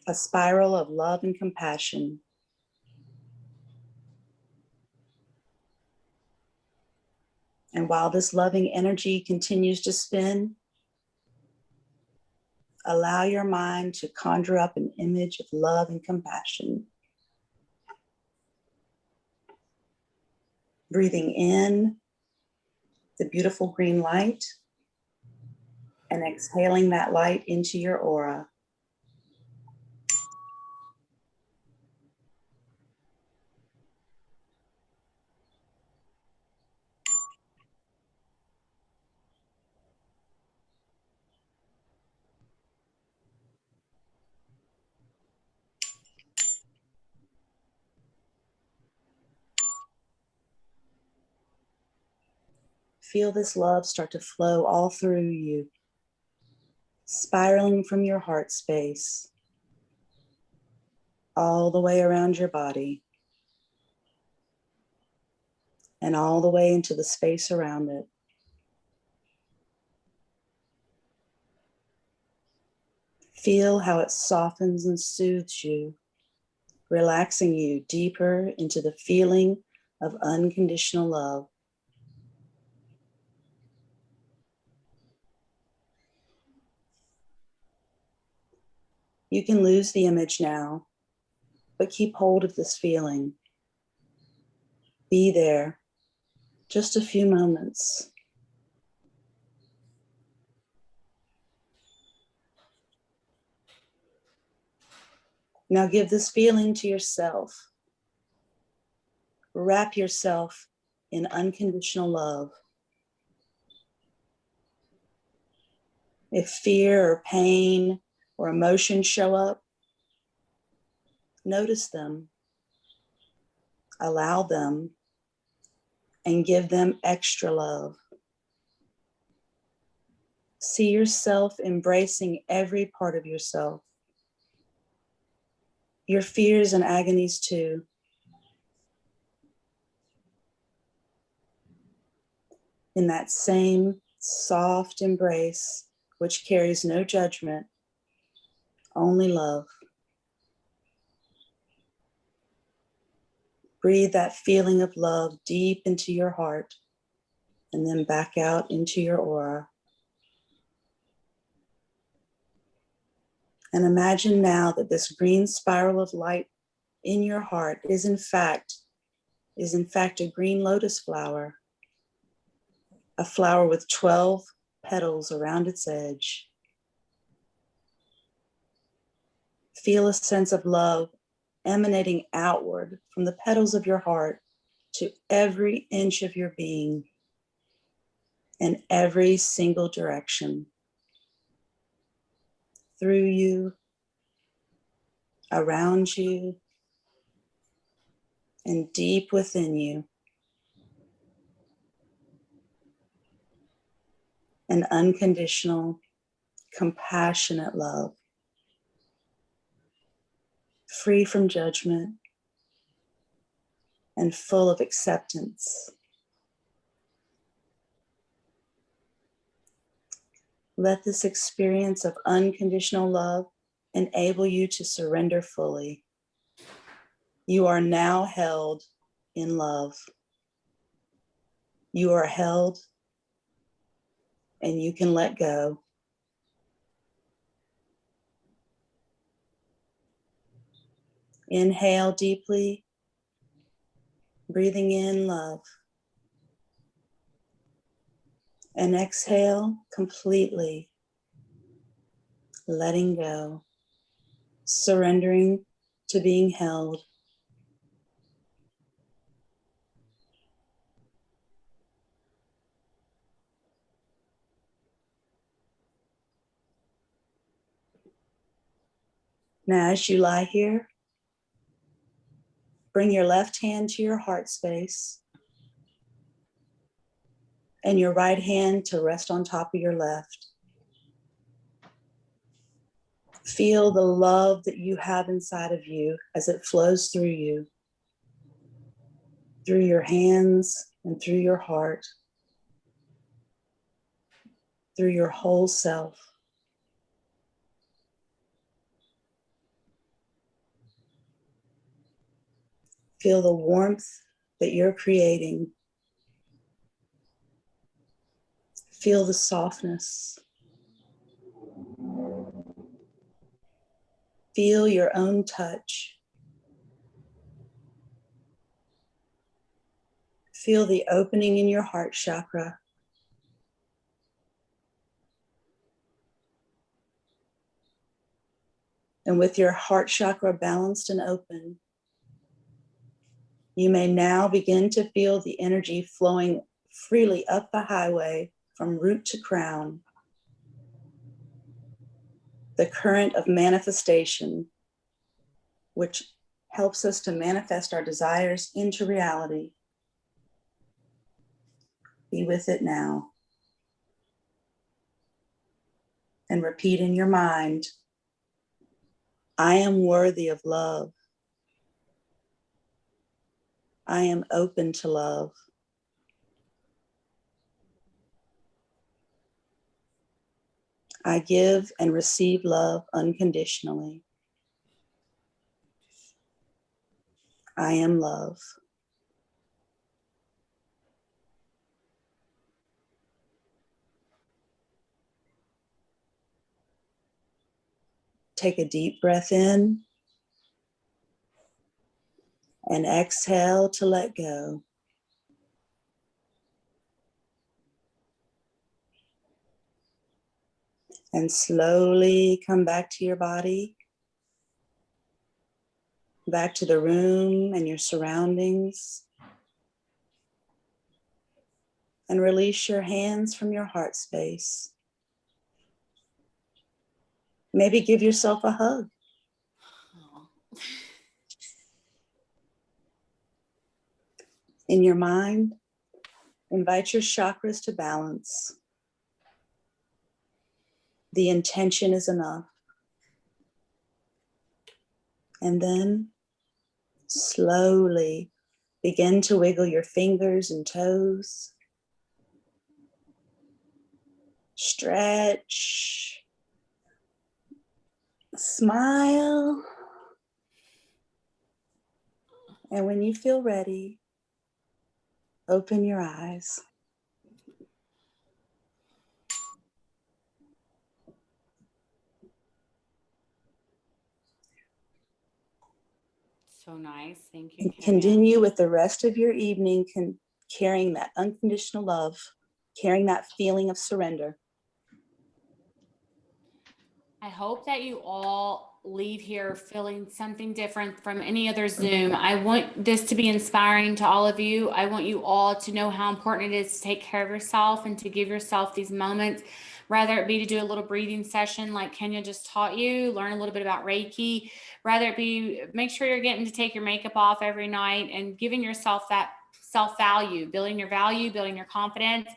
of love and compassion. And while this loving energy continues to spin, allow your mind to conjure up an image of love and compassion. Breathing in the beautiful green light and exhaling that light into your aura. Feel this love start to flow all through you, spiraling from your heart space, all the way around your body, and all the way into the space around it. Feel how it softens and soothes you, relaxing you deeper into the feeling of unconditional love. You can lose the image now, but keep hold of this feeling. Be there, just a few moments. Now give this feeling to yourself. Wrap yourself in unconditional love. If fear or pain or emotion show up, notice them, allow them, and give them extra love. See yourself embracing every part of yourself, your fears and agonies too. In that same soft embrace, which carries no judgment, only love. Breathe that feeling of love deep into your heart and then back out into your aura. And imagine now that this green spiral of light in your heart is in fact a green lotus flower, a flower with 12 petals around its edge. Feel a sense of love emanating outward from the petals of your heart to every inch of your being in every single direction. Through you, around you, and deep within you. An unconditional, compassionate love, free from judgment and full of acceptance. Let this experience of unconditional love enable you to surrender fully. You are now held in love. You are held and you can let go. Inhale deeply, breathing in love. And exhale completely, letting go, surrendering to being held. Now, as you lie here, bring your left hand to your heart space and your right hand to rest on top of your left. Feel the love that you have inside of you as it flows through you, through your hands and through your heart, through your whole self. Feel the warmth that you're creating. Feel the softness. Feel your own touch. Feel the opening in your heart chakra. And with your heart chakra balanced and open, you may now begin to feel the energy flowing freely up the highway from root to crown. The current of manifestation, which helps us to manifest our desires into reality. Be with it now. And repeat in your mind, I am worthy of love. I am open to love. I give and receive love unconditionally. I am love. Take a deep breath in and exhale to let go. And slowly come back to your body, back to the room and your surroundings. And release your hands from your heart space. Maybe give yourself a hug. In your mind, invite your chakras to balance. The intention is enough. And then slowly begin to wiggle your fingers and toes. Stretch. Smile. And when you feel ready, open your eyes. So nice. Thank you, Kim. Continue with the rest of your evening carrying that unconditional love carrying that feeling of surrender. I hope that you all leave here feeling something different from any other Zoom. I want this to be inspiring to all of you. I want you all to know how important it is to take care of yourself and to give yourself these moments, rather it be to do a little breathing session like Kenya just taught you, learn a little bit about Reiki, rather it be make sure you're getting to take your makeup off every night and giving yourself that self-value, building your value, building your confidence.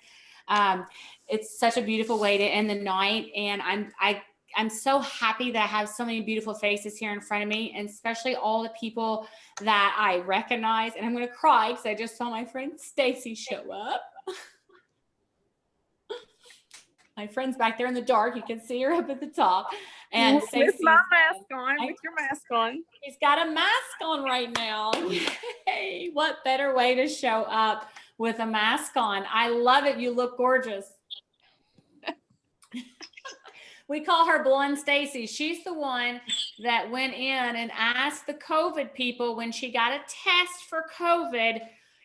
It's such a beautiful way to end the night. And I'm so happy that I have so many beautiful faces here in front of me, and especially all the people that I recognize. And I'm going to cry because I just saw my friend Stacy show up. My friend's back there in the dark. You can see her up at the top. And with my mask on, with your mask on. She's got a mask on right now. Yay! What better way to show up with a mask on? I love it. You look gorgeous. We call her Blonde Stacy. She's the one that went in and asked the COVID people when she got a test for COVID,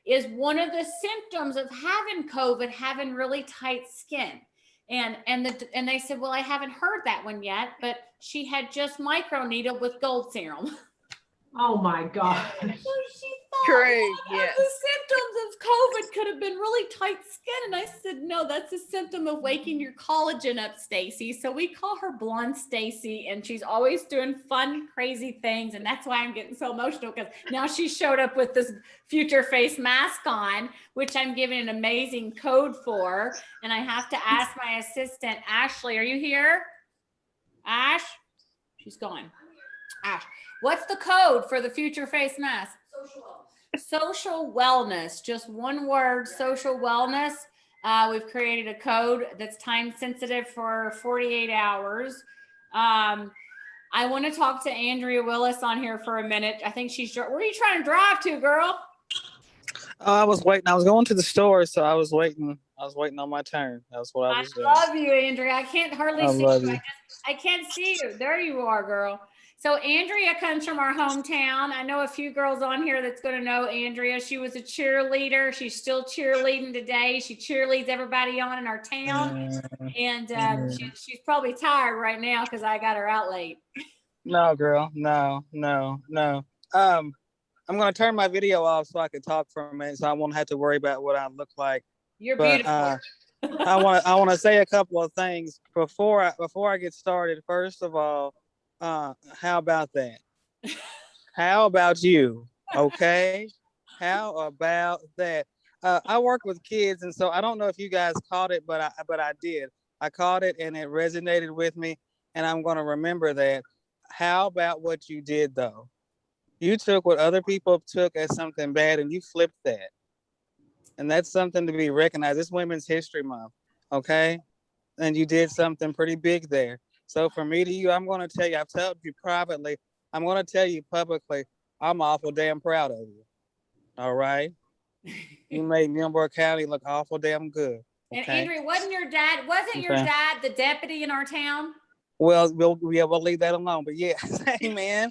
is one of the symptoms of having COVID, having really tight skin. And they said, well, I haven't heard that one yet, but she had just microneedled with gold serum. Oh my God. So she thought Great, one yes. of the symptoms of COVID could have been really tight skin. And I said, no, that's a symptom of waking your collagen up, Stacy. So we call her Blonde Stacy, and she's always doing fun, crazy things. And that's why I'm getting so emotional, because now she showed up with this future face mask on, which I'm giving an amazing code for. And I have to ask my assistant, Ashley, are you here? Ash? She's gone. Ash. What's the code for the future face mask? Social wellness. Just one word, social wellness. We've created a code that's time sensitive for 48 hours. I want to talk to Andrea Willis on here for a minute. I think she's, where are you trying to drive to, girl? I was waiting. I was going to the store, so I was waiting. I was waiting on my turn. That's what I was doing. I love you, Andrea. I can't hardly see you. I can't see you. There you are, girl. So Andrea comes from our hometown. I know a few girls on here that's going to know Andrea. She was a cheerleader. She's still cheerleading today. She cheerleads everybody on in our town. And she's probably tired right now because I got her out late. No, girl. No. I'm going to turn my video off so I can talk for a minute, so I won't have to worry about what I look like. You're beautiful. I want to say a couple of things before I get started. First of all, how about that? How about you? Okay. How about that? I work with kids, and so I don't know if you guys caught it, but I did. I caught it, and it resonated with me, and I'm going to remember that. How about what you did, though? You took what other people took as something bad, and you flipped that. And that's something to be recognized. It's Women's History Month, okay? And you did something pretty big there. So from me to you, I'm going to tell you, I've told you privately, I'm going to tell you publicly, I'm awful damn proud of you. All right? You made Middleborough County look awful damn good. Okay? And Andrea, wasn't your dad the deputy in our town? Well, we'll leave that alone. But yes, amen.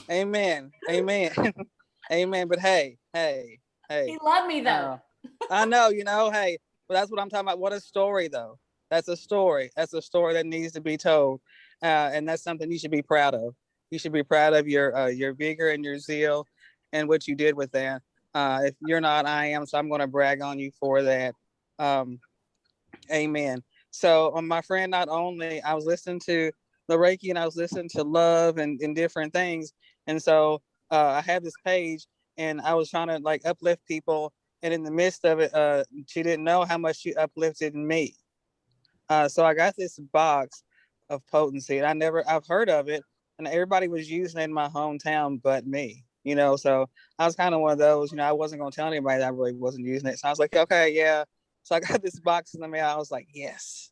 Amen. Amen. But hey. He loved me though. I know, hey, but that's what I'm talking about. What a story though. That's a story. That's a story that needs to be told. And that's something you should be proud of. You should be proud of your vigor and your zeal and what you did with that. If you're not, I am. So I'm going to brag on you for that. Amen. So my friend, not only I was listening to the Reiki and I was listening to love and different things. And so I had this page and I was trying to like uplift people. And in the midst of it, she didn't know how much she uplifted me. So I got this box of Potency and I've heard of it and everybody was using it in my hometown, but me, so I was kind of one of those, I wasn't going to tell anybody that I really wasn't using it. So I was like, okay, yeah. So I got this box in the mail. I was like, yes.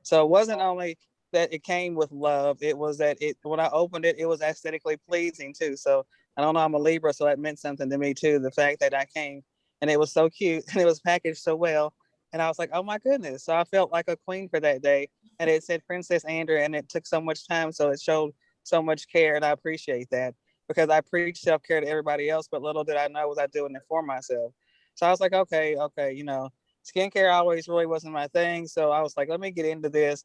So it wasn't only that it came with love. It was that when I opened it, it was aesthetically pleasing too. So I don't know, I'm a Libra, so that meant something to me too. The fact that I came and it was so cute and it was packaged so well. And I was like, oh my goodness. So I felt like a queen for that day. And it said Princess Andrea and it took so much time. So it showed so much care. And I appreciate that because I preach self-care to everybody else, but little did I know was I doing it for myself. So I was like, okay, skincare always really wasn't my thing. So I was like, let me get into this.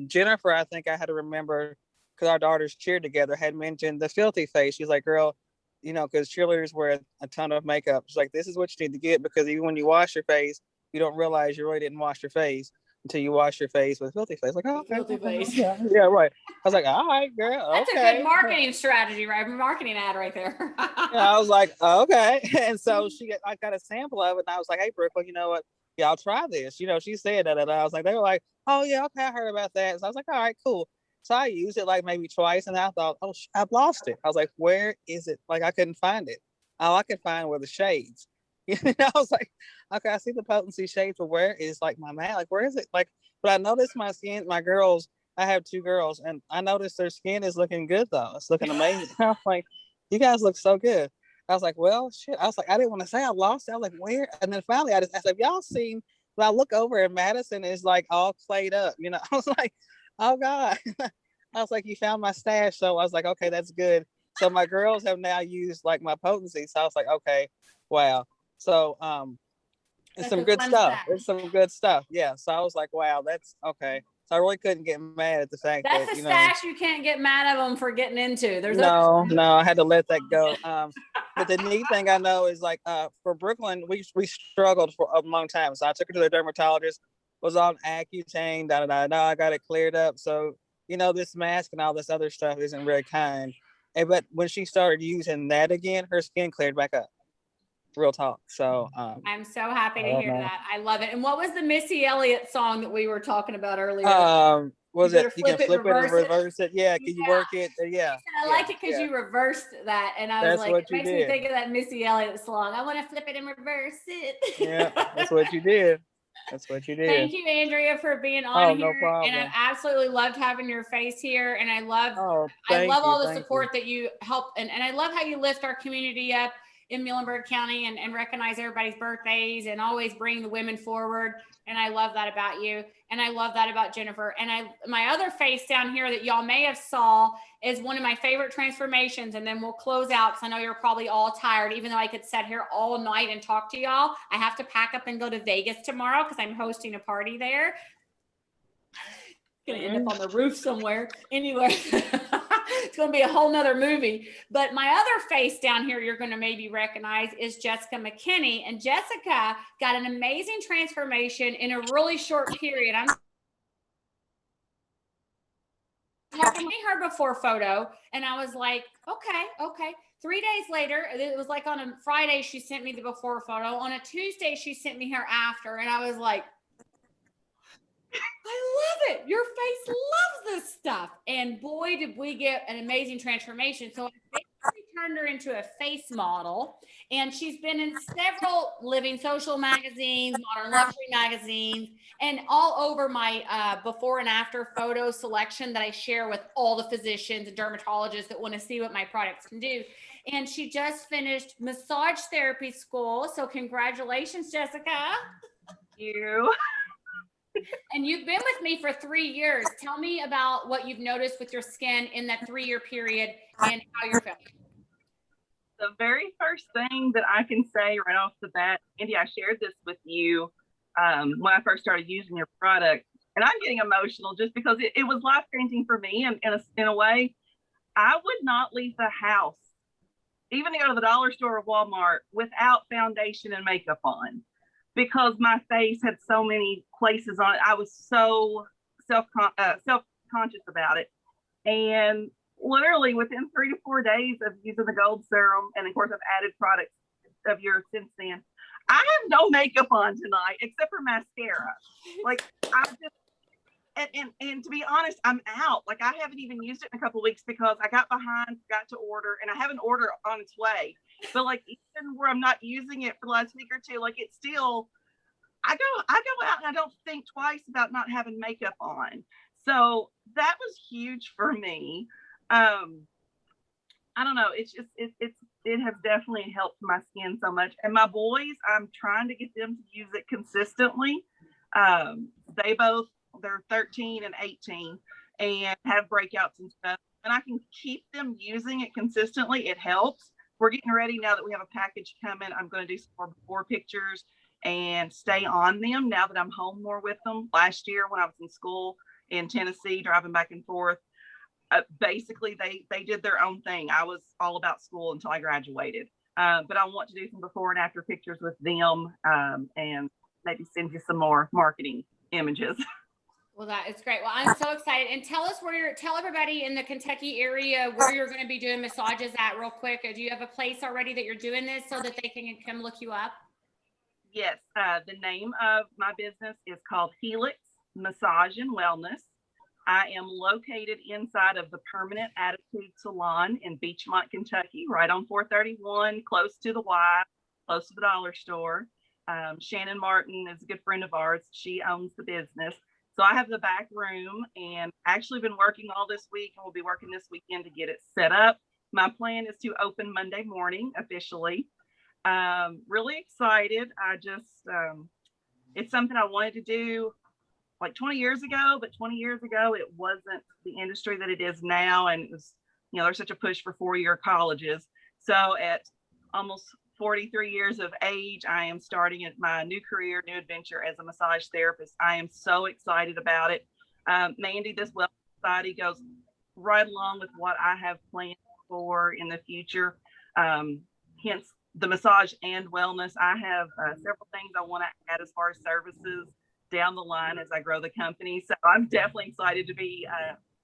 Jennifer, I think I had to remember, because our daughters cheered together, had mentioned the filthy face. She's like, girl, you know, because cheerleaders wear a ton of makeup. She's like, this is what you need to get, because even when you wash your face, you don't realize you really didn't wash your face until you wash your face with filthy face. Like, oh, okay, Filthy face. yeah, yeah, right. I was like, all right, girl, That's okay. a good marketing strategy, right? Marketing ad right there. Yeah, I was like, okay. And so I got a sample of it, and I was like, hey, Brooklyn, you know what? Yeah, I'll try this. You know, she said that, and I was like, they were like, oh yeah, okay, I heard about that. So I was like, all right, cool. So I used it like maybe twice, and I thought, oh, I've lost it. I was like, where is it? Like, I couldn't find it. All I could find were the shades. I was like, okay, I see the potency shades, but where is like my matte? Like, where is it? Like, but I noticed my skin, my girls, I have 2 girls, and I noticed their skin is looking good though. It's looking amazing. I'm like, you guys look so good. I was like, well, shit. I was like, I didn't want to say I lost it. I was like, where? And then finally I said, y'all seen, when I look over and Madison is like all clayed up, you know. I was like, oh God. I was like, you found my stash. So I was like, okay, that's good. So my girls have now used like my potency. So I was like, okay, wow. So it's That's some a good fun stuff. fact. It's some good stuff. Yeah. So I was like, wow, that's okay. So I really couldn't get mad at the fact That's that, a you know, stash you can't get mad at them for getting into. There's no, I had to let that go. But the neat thing I know is like for Brooklyn, we struggled for a long time. So I took her to the dermatologist, was on Accutane, Now I got it cleared up. So, you know, this mask and all this other stuff isn't very kind. But when she started using that again, her skin cleared back up. Real talk. So I'm so happy to I don't hear know. that. I love it. And what was the Missy Elliott song that we were talking about earlier? Was You it better you can flip it, flip it and reverse it. reverse it? Yeah, can you Yeah. work it? Yeah. I Yeah, like it because yeah. you reversed that, and I was That's like, what it you makes me did. think of that Missy Elliott song. I want to flip it and reverse it. Yeah, that's what you did. That's what you did. Thank you, Andrea, for being on Oh, here. no problem. And I absolutely loved having your face here. And I love thank you, all the thank support that you help. And I love how you lift our community up in Muhlenberg County and recognize everybody's birthdays and always bring the women forward. And I love that about you. And I love that about Jennifer. And my other face down here that y'all may have saw is one of my favorite transformations. And then we'll close out because I know you're probably all tired. Even though I could sit here all night and talk to y'all, I have to pack up and go to Vegas tomorrow because I'm hosting a party there. Gonna end up on the roof somewhere. Anyway, it's gonna be a whole nother movie. But my other face down here you're gonna maybe recognize is Jessica McKinney. And Jessica got an amazing transformation in a really short period. I'm talking her before photo, and I was like, okay. 3 days later, it was like on a Friday, she sent me the before photo. On a Tuesday, she sent me her after, and I was like, I love it. Your face loves this stuff. And boy, did we get an amazing transformation. So I basically turned her into a face model. And she's been in several Living Social magazines, Modern Luxury magazines, and all over my before and after photo selection that I share with all the physicians and dermatologists that want to see what my products can do. And she just finished massage therapy school. So congratulations, Jessica. Thank you. And you've been with me for 3 years. Tell me about what you've noticed with your skin in that 3-year period and how you're feeling. The very first thing that I can say right off the bat, Andy, I shared this with you when I first started using your product, and I'm getting emotional just because it was life-changing for me in a way. I would not leave the house, even to go to the dollar store or Walmart, without foundation and makeup on, because my face had so many places on it. I was so self-conscious about it. And literally within 3 to 4 days of using the gold serum, and of course I've added products of yours since then, I have no makeup on tonight except for mascara. Like I just, and to be honest, I'm out. Like I haven't even used it in a couple of weeks because I got behind, forgot to order, and I have an order on its way. But like even where I'm not using it for the last week or two, like it's still, I go out and I don't think twice about not having makeup on. So that was huge for me. I don't know. It's just it has definitely helped my skin so much. And my boys, I'm trying to get them to use it consistently. They're 13 and 18 and have breakouts and stuff. And I can keep them using it consistently. It helps. We're getting ready now that we have a package coming. I'm going to do some more before pictures and stay on them now that I'm home more with them. Last year when I was in school in Tennessee, driving back and forth, basically they did their own thing. I was all about school until I graduated. But I want to do some before and after pictures with them, and maybe send you some more marketing images. Well, that is great. Well, I'm so excited. And tell everybody in the Kentucky area where you're going to be doing massages at real quick. Do you have a place already that you're doing this so that they can come look you up? Yes. The name of my business is called Helix Massage and Wellness. I am located inside of the Permanent Attitude Salon in Beachmont, Kentucky, right on 431, close to the Y, close to the dollar store. Shannon Martin is a good friend of ours. She owns the business. So I have the back room and actually been working all this week, and we'll be working this weekend to get it set up. My plan is to open Monday morning officially. Really excited. It's something I wanted to do like 20 years ago, but 20 years ago, it wasn't the industry that it is now. And it was, there's such a push for 4-year colleges. So at almost 43 years of age, I am starting at my new career, new adventure as a massage therapist. I am so excited about it. Mandy, this Wellness Society goes right along with what I have planned for in the future. Hence the massage and wellness. I have several things I want to add as far as services down the line as I grow the company. So I'm definitely excited to be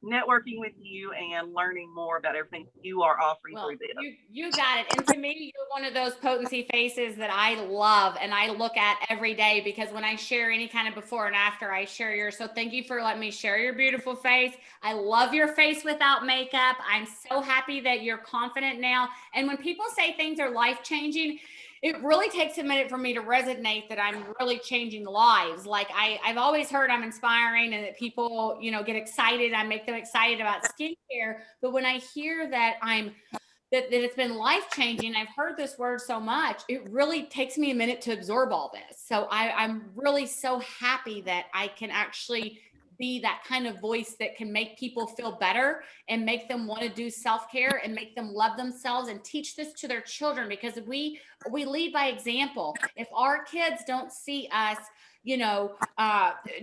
networking with you and learning more about everything you are offering through this. You got it. And to me, you're one of those potency faces that I love and I look at every day, because when I share any kind of before and after, I share yours. So thank you for letting me share your beautiful face. I love your face without makeup. I'm so happy that you're confident now. And when people say things are life-changing, it really takes a minute for me to resonate that I'm really changing lives. Like I've always heard I'm inspiring and that people, get excited. I make them excited about skincare. But when I hear that that it's been life-changing, I've heard this word so much, it really takes me a minute to absorb all this. So I'm really so happy that I can actually be that kind of voice that can make people feel better and make them want to do self-care and make them love themselves and teach this to their children, because we lead by example. If our kids don't see us,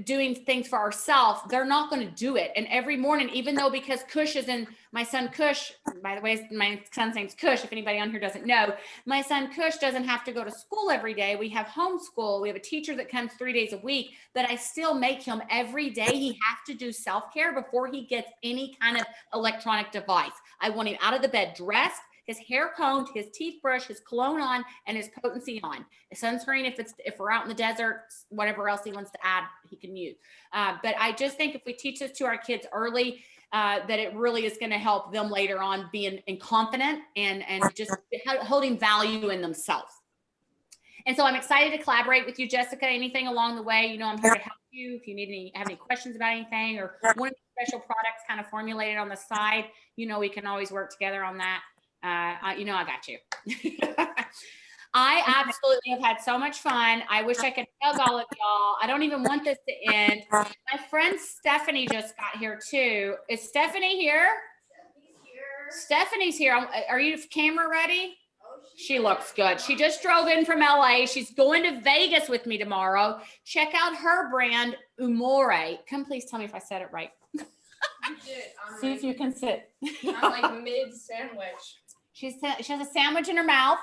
doing things for ourselves, they're not going to do it. And every morning, even though, because Kush is in, my son Kush, by the way, my son's name's Kush, if anybody on here doesn't know, my son Kush doesn't have to go to school every day. We have homeschool. We have a teacher that comes 3 days a week, but I still make him every day. He has to do self-care before he gets any kind of electronic device. I want him out of the bed dressed, his hair combed, his teeth brushed, his cologne on, and his potency on. Sunscreen if we're out in the desert, whatever else he wants to add, he can use. But I just think if we teach this to our kids early, that it really is going to help them later on being confident and just holding value in themselves. And so I'm excited to collaborate with you, Jessica. Anything along the way, I'm here to help you. If you have any questions about anything, or one of the special products kind of formulated on the side, we can always work together on that. I got you. I absolutely have had so much fun. I wish I could hug all of y'all. I don't even want this to end. My friend Stephanie just got here too. Is Stephanie here? Stephanie's here. Are you camera ready? She looks good. She just drove in from LA. She's going to Vegas with me tomorrow. Check out her brand, Umore. Come please tell me if I said it right. You did. See if you can sit. I'm like mid-sandwich. She has a sandwich in her mouth.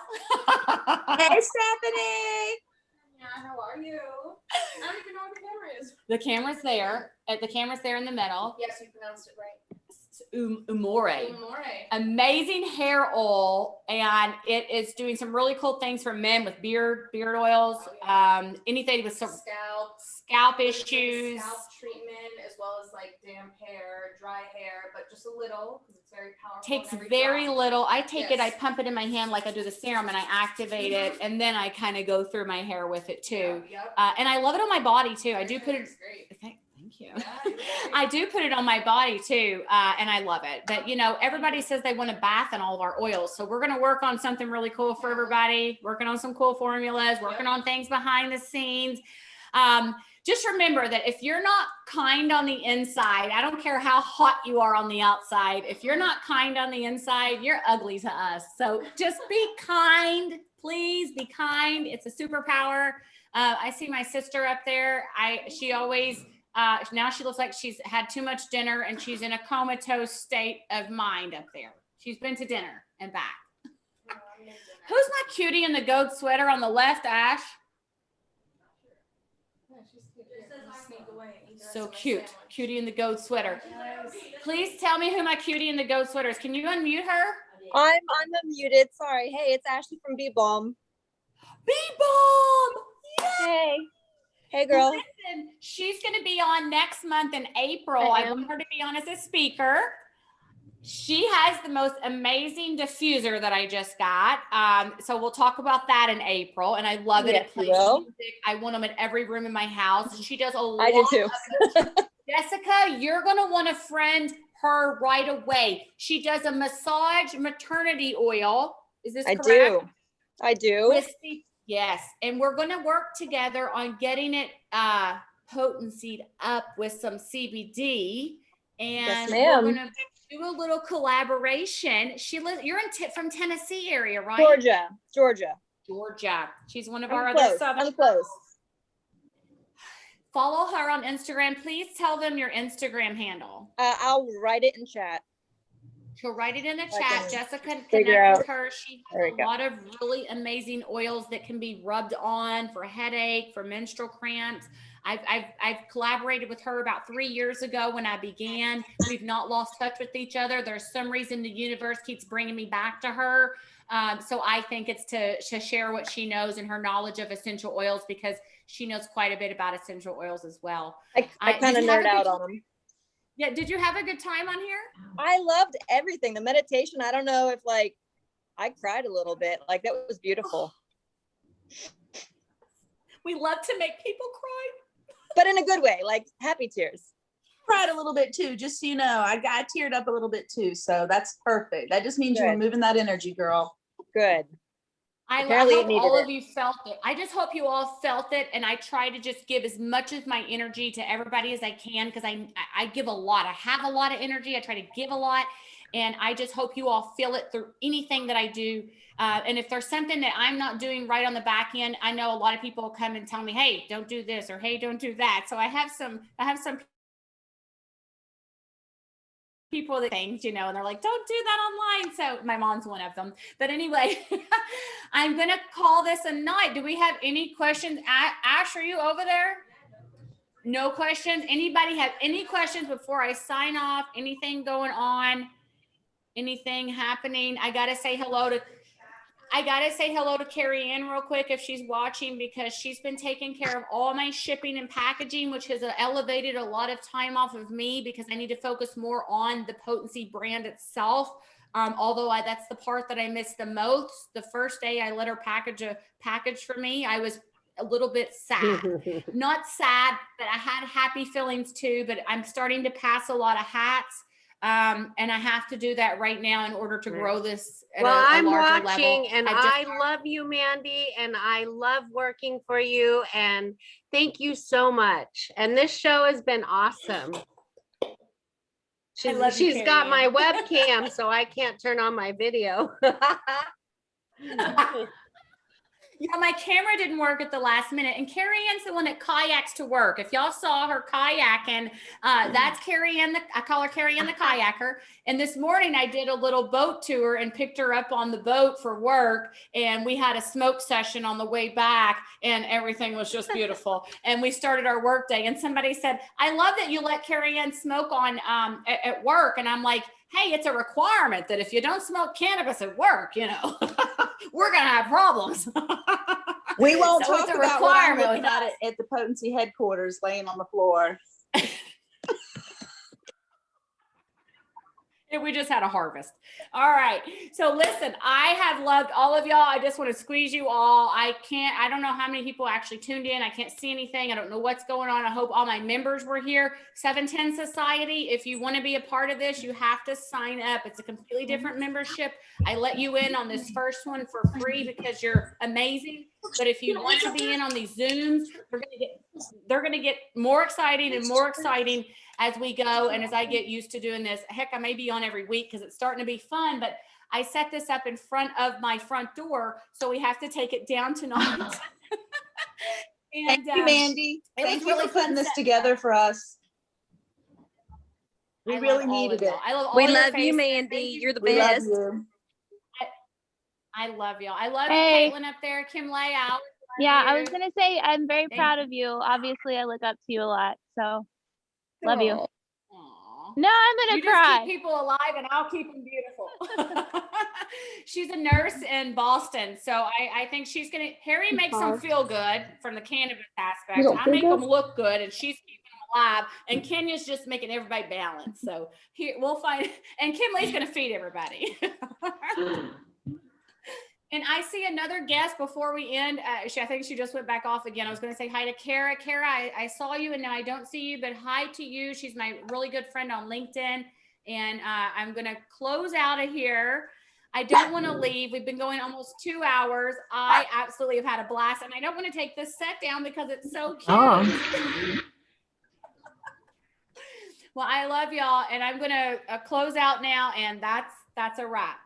Hey, Stephanie. Yeah, how are you? I don't even know where the camera is. The camera's there. The camera's there in the middle. Yes, you pronounced it right. Umore. Amazing hair oil, and it is doing some really cool things for men with beard oils, anything with some scalp issues. Scalp treatment, as well as like damp hair, dry hair, but just a little because it's very powerful. Takes very little. I take it, I pump it in my hand like I do the serum, and I activate it, and then I kind of go through my hair with it too. Yep. And I love it on my body too. I do put it. Thank you. Yeah, I do put it on my body too, and I love it. But everybody says they want to bath in all of our oils, so we're going to work on something really cool for everybody. Working on some cool formulas, working on things behind the scenes. Just remember that if you're not kind on the inside, I don't care how hot you are on the outside. If you're not kind on the inside, you're ugly to us. So just be kind, Please be kind. It's a superpower. I see my sister up there. She always, now she looks like she's had too much dinner and she's in a comatose state of mind up there. She's been to dinner and back. Who's my cutie in the goat sweater on the left, Ash? So cute. Cutie in the goat sweater. Please tell me who my cutie in the goat sweater is. Can you unmute her? I'm unmuted. Sorry. Hey, it's Ashley from B-Bomb. B-Bomb! Hey. Hey, girl. Listen, she's going to be on next month in April. I want her to be on as a speaker. She has the most amazing diffuser that I just got. So we'll talk about that in April. And I love it. It plays music. I want them in every room in my house. She does a lot. I do too. Jessica, you're going to want to friend her right away. She does a massage maternity oil. Is this correct? I do. Yes. And we're going to work together on getting it potencied up with some CBD. And yes, ma'am. We're going to do a little collaboration. You're from Tennessee area, right? Georgia. She's one of our other Southern. I'm close. Follow her on Instagram. Please tell them your Instagram handle. I'll write it in chat. She'll write it in the chat. Jessica, connect with her. She has a lot of really amazing oils that can be rubbed on for headache, for menstrual cramps. I've collaborated with her about 3 years ago when I began. We've not lost touch with each other. There's some reason the universe keeps bringing me back to her. So I think it's to share what she knows and her knowledge of essential oils, because she knows quite a bit about essential oils as well. I kind of nerd out on them. Yeah. Did you have a good time on here? I loved everything. The meditation, I don't know if I cried a little bit. That was beautiful. We love to make people cry. But in a good way, happy tears. Cried a little bit too, just so you know. I teared up a little bit too, so that's perfect. That just means you were moving that energy, girl. Good. I hope all of you felt it. I just hope you all felt it, and I try to just give as much of my energy to everybody as I can, because I give a lot. I have a lot of energy. I try to give a lot, and I just hope you all feel it through anything that I do. And if there's something that I'm not doing right on the back end, I know a lot of people come and tell me, hey, don't do this, or hey, don't do that. So I have some people that things, and they're like, don't do that online. So my mom's one of them. But anyway, I'm going to call this a night. Do we have any questions? Ash, are you over there? No questions? Anybody have any questions before I sign off? Anything going on? Anything happening? I got to say hello to Carrie Ann real quick if she's watching, because she's been taking care of all my shipping and packaging, which has elevated a lot of time off of me, because I need to focus more on the Potency brand itself. Although that's the part that I missed the most. The first day I let her package a package for me, I was a little bit sad. Not sad, but I had happy feelings too, but I'm starting to pass a lot of hats. And I have to do that right now in order to grow this at I'm a larger watching, level. and I love you, Mandy, and I love working for you, and thank you so much. And this show has been awesome. She's got my webcam, so I can't turn on my video. Yeah, my camera didn't work at the last minute. And Carrie Ann's the one that kayaks to work. If y'all saw her kayaking, that's Carrie Ann. I call her Carrie Ann the kayaker. And this morning I did a little boat tour and picked her up on the boat for work. And we had a smoke session on the way back, and everything was just beautiful. And we started our work day. And somebody said, I love that you let Carrie Ann smoke on at work. And I'm like, hey, it's a requirement that if you don't smoke cannabis at work, we're going to have problems. We won't talk about what I'm looking at the Potency headquarters, laying on the floor. We just had a harvest. All right. So listen, I have loved all of y'all. I just want to squeeze you all. I don't know how many people actually tuned in. I can't see anything. I don't know what's going on. I hope all my members were here. 710 Society, if you want to be a part of this, you have to sign up. It's a completely different membership. I let you in on this first one for free because you're amazing. But if you want to be in on these Zooms, they're going to get more exciting and more exciting as we go, and as I get used to doing this. Heck, I may be on every week because it's starting to be fun, but I set this up in front of my front door, so we have to take it down tonight. Thank you, Mandy. it was Thank you really for putting fun this setting together up. for us. We I really love all needed of it. y'all. I love all We your love you, faces. Mandy. Thank you. You're the We love best. you. I love y'all. I love Hey. you, Caitlin, up there. Kimlai out. Yeah, I was gonna say I'm very Thank proud of you. Obviously, I look up to you a lot, so love you. Aw. No, I'm gonna You just cry. keep people alive and I'll keep them beautiful. She's a nurse in Boston. So I think she's going to, Harry makes them feel good from the cannabis aspect. I make them look good and she's keeping them alive. And Kenya's just making everybody balance. So here we'll find, and Kimley's going to feed everybody. And I see another guest before we end. I think she just went back off again. I was going to say hi to Kara. Kara, I saw you and now I don't see you, but hi to you. She's my really good friend on LinkedIn. And I'm going to close out of here. I don't want to leave. We've been going almost 2 hours. I absolutely have had a blast. And I don't want to take this set down because it's so cute. Oh. Well, I love y'all. And I'm going to close out now. And that's a wrap.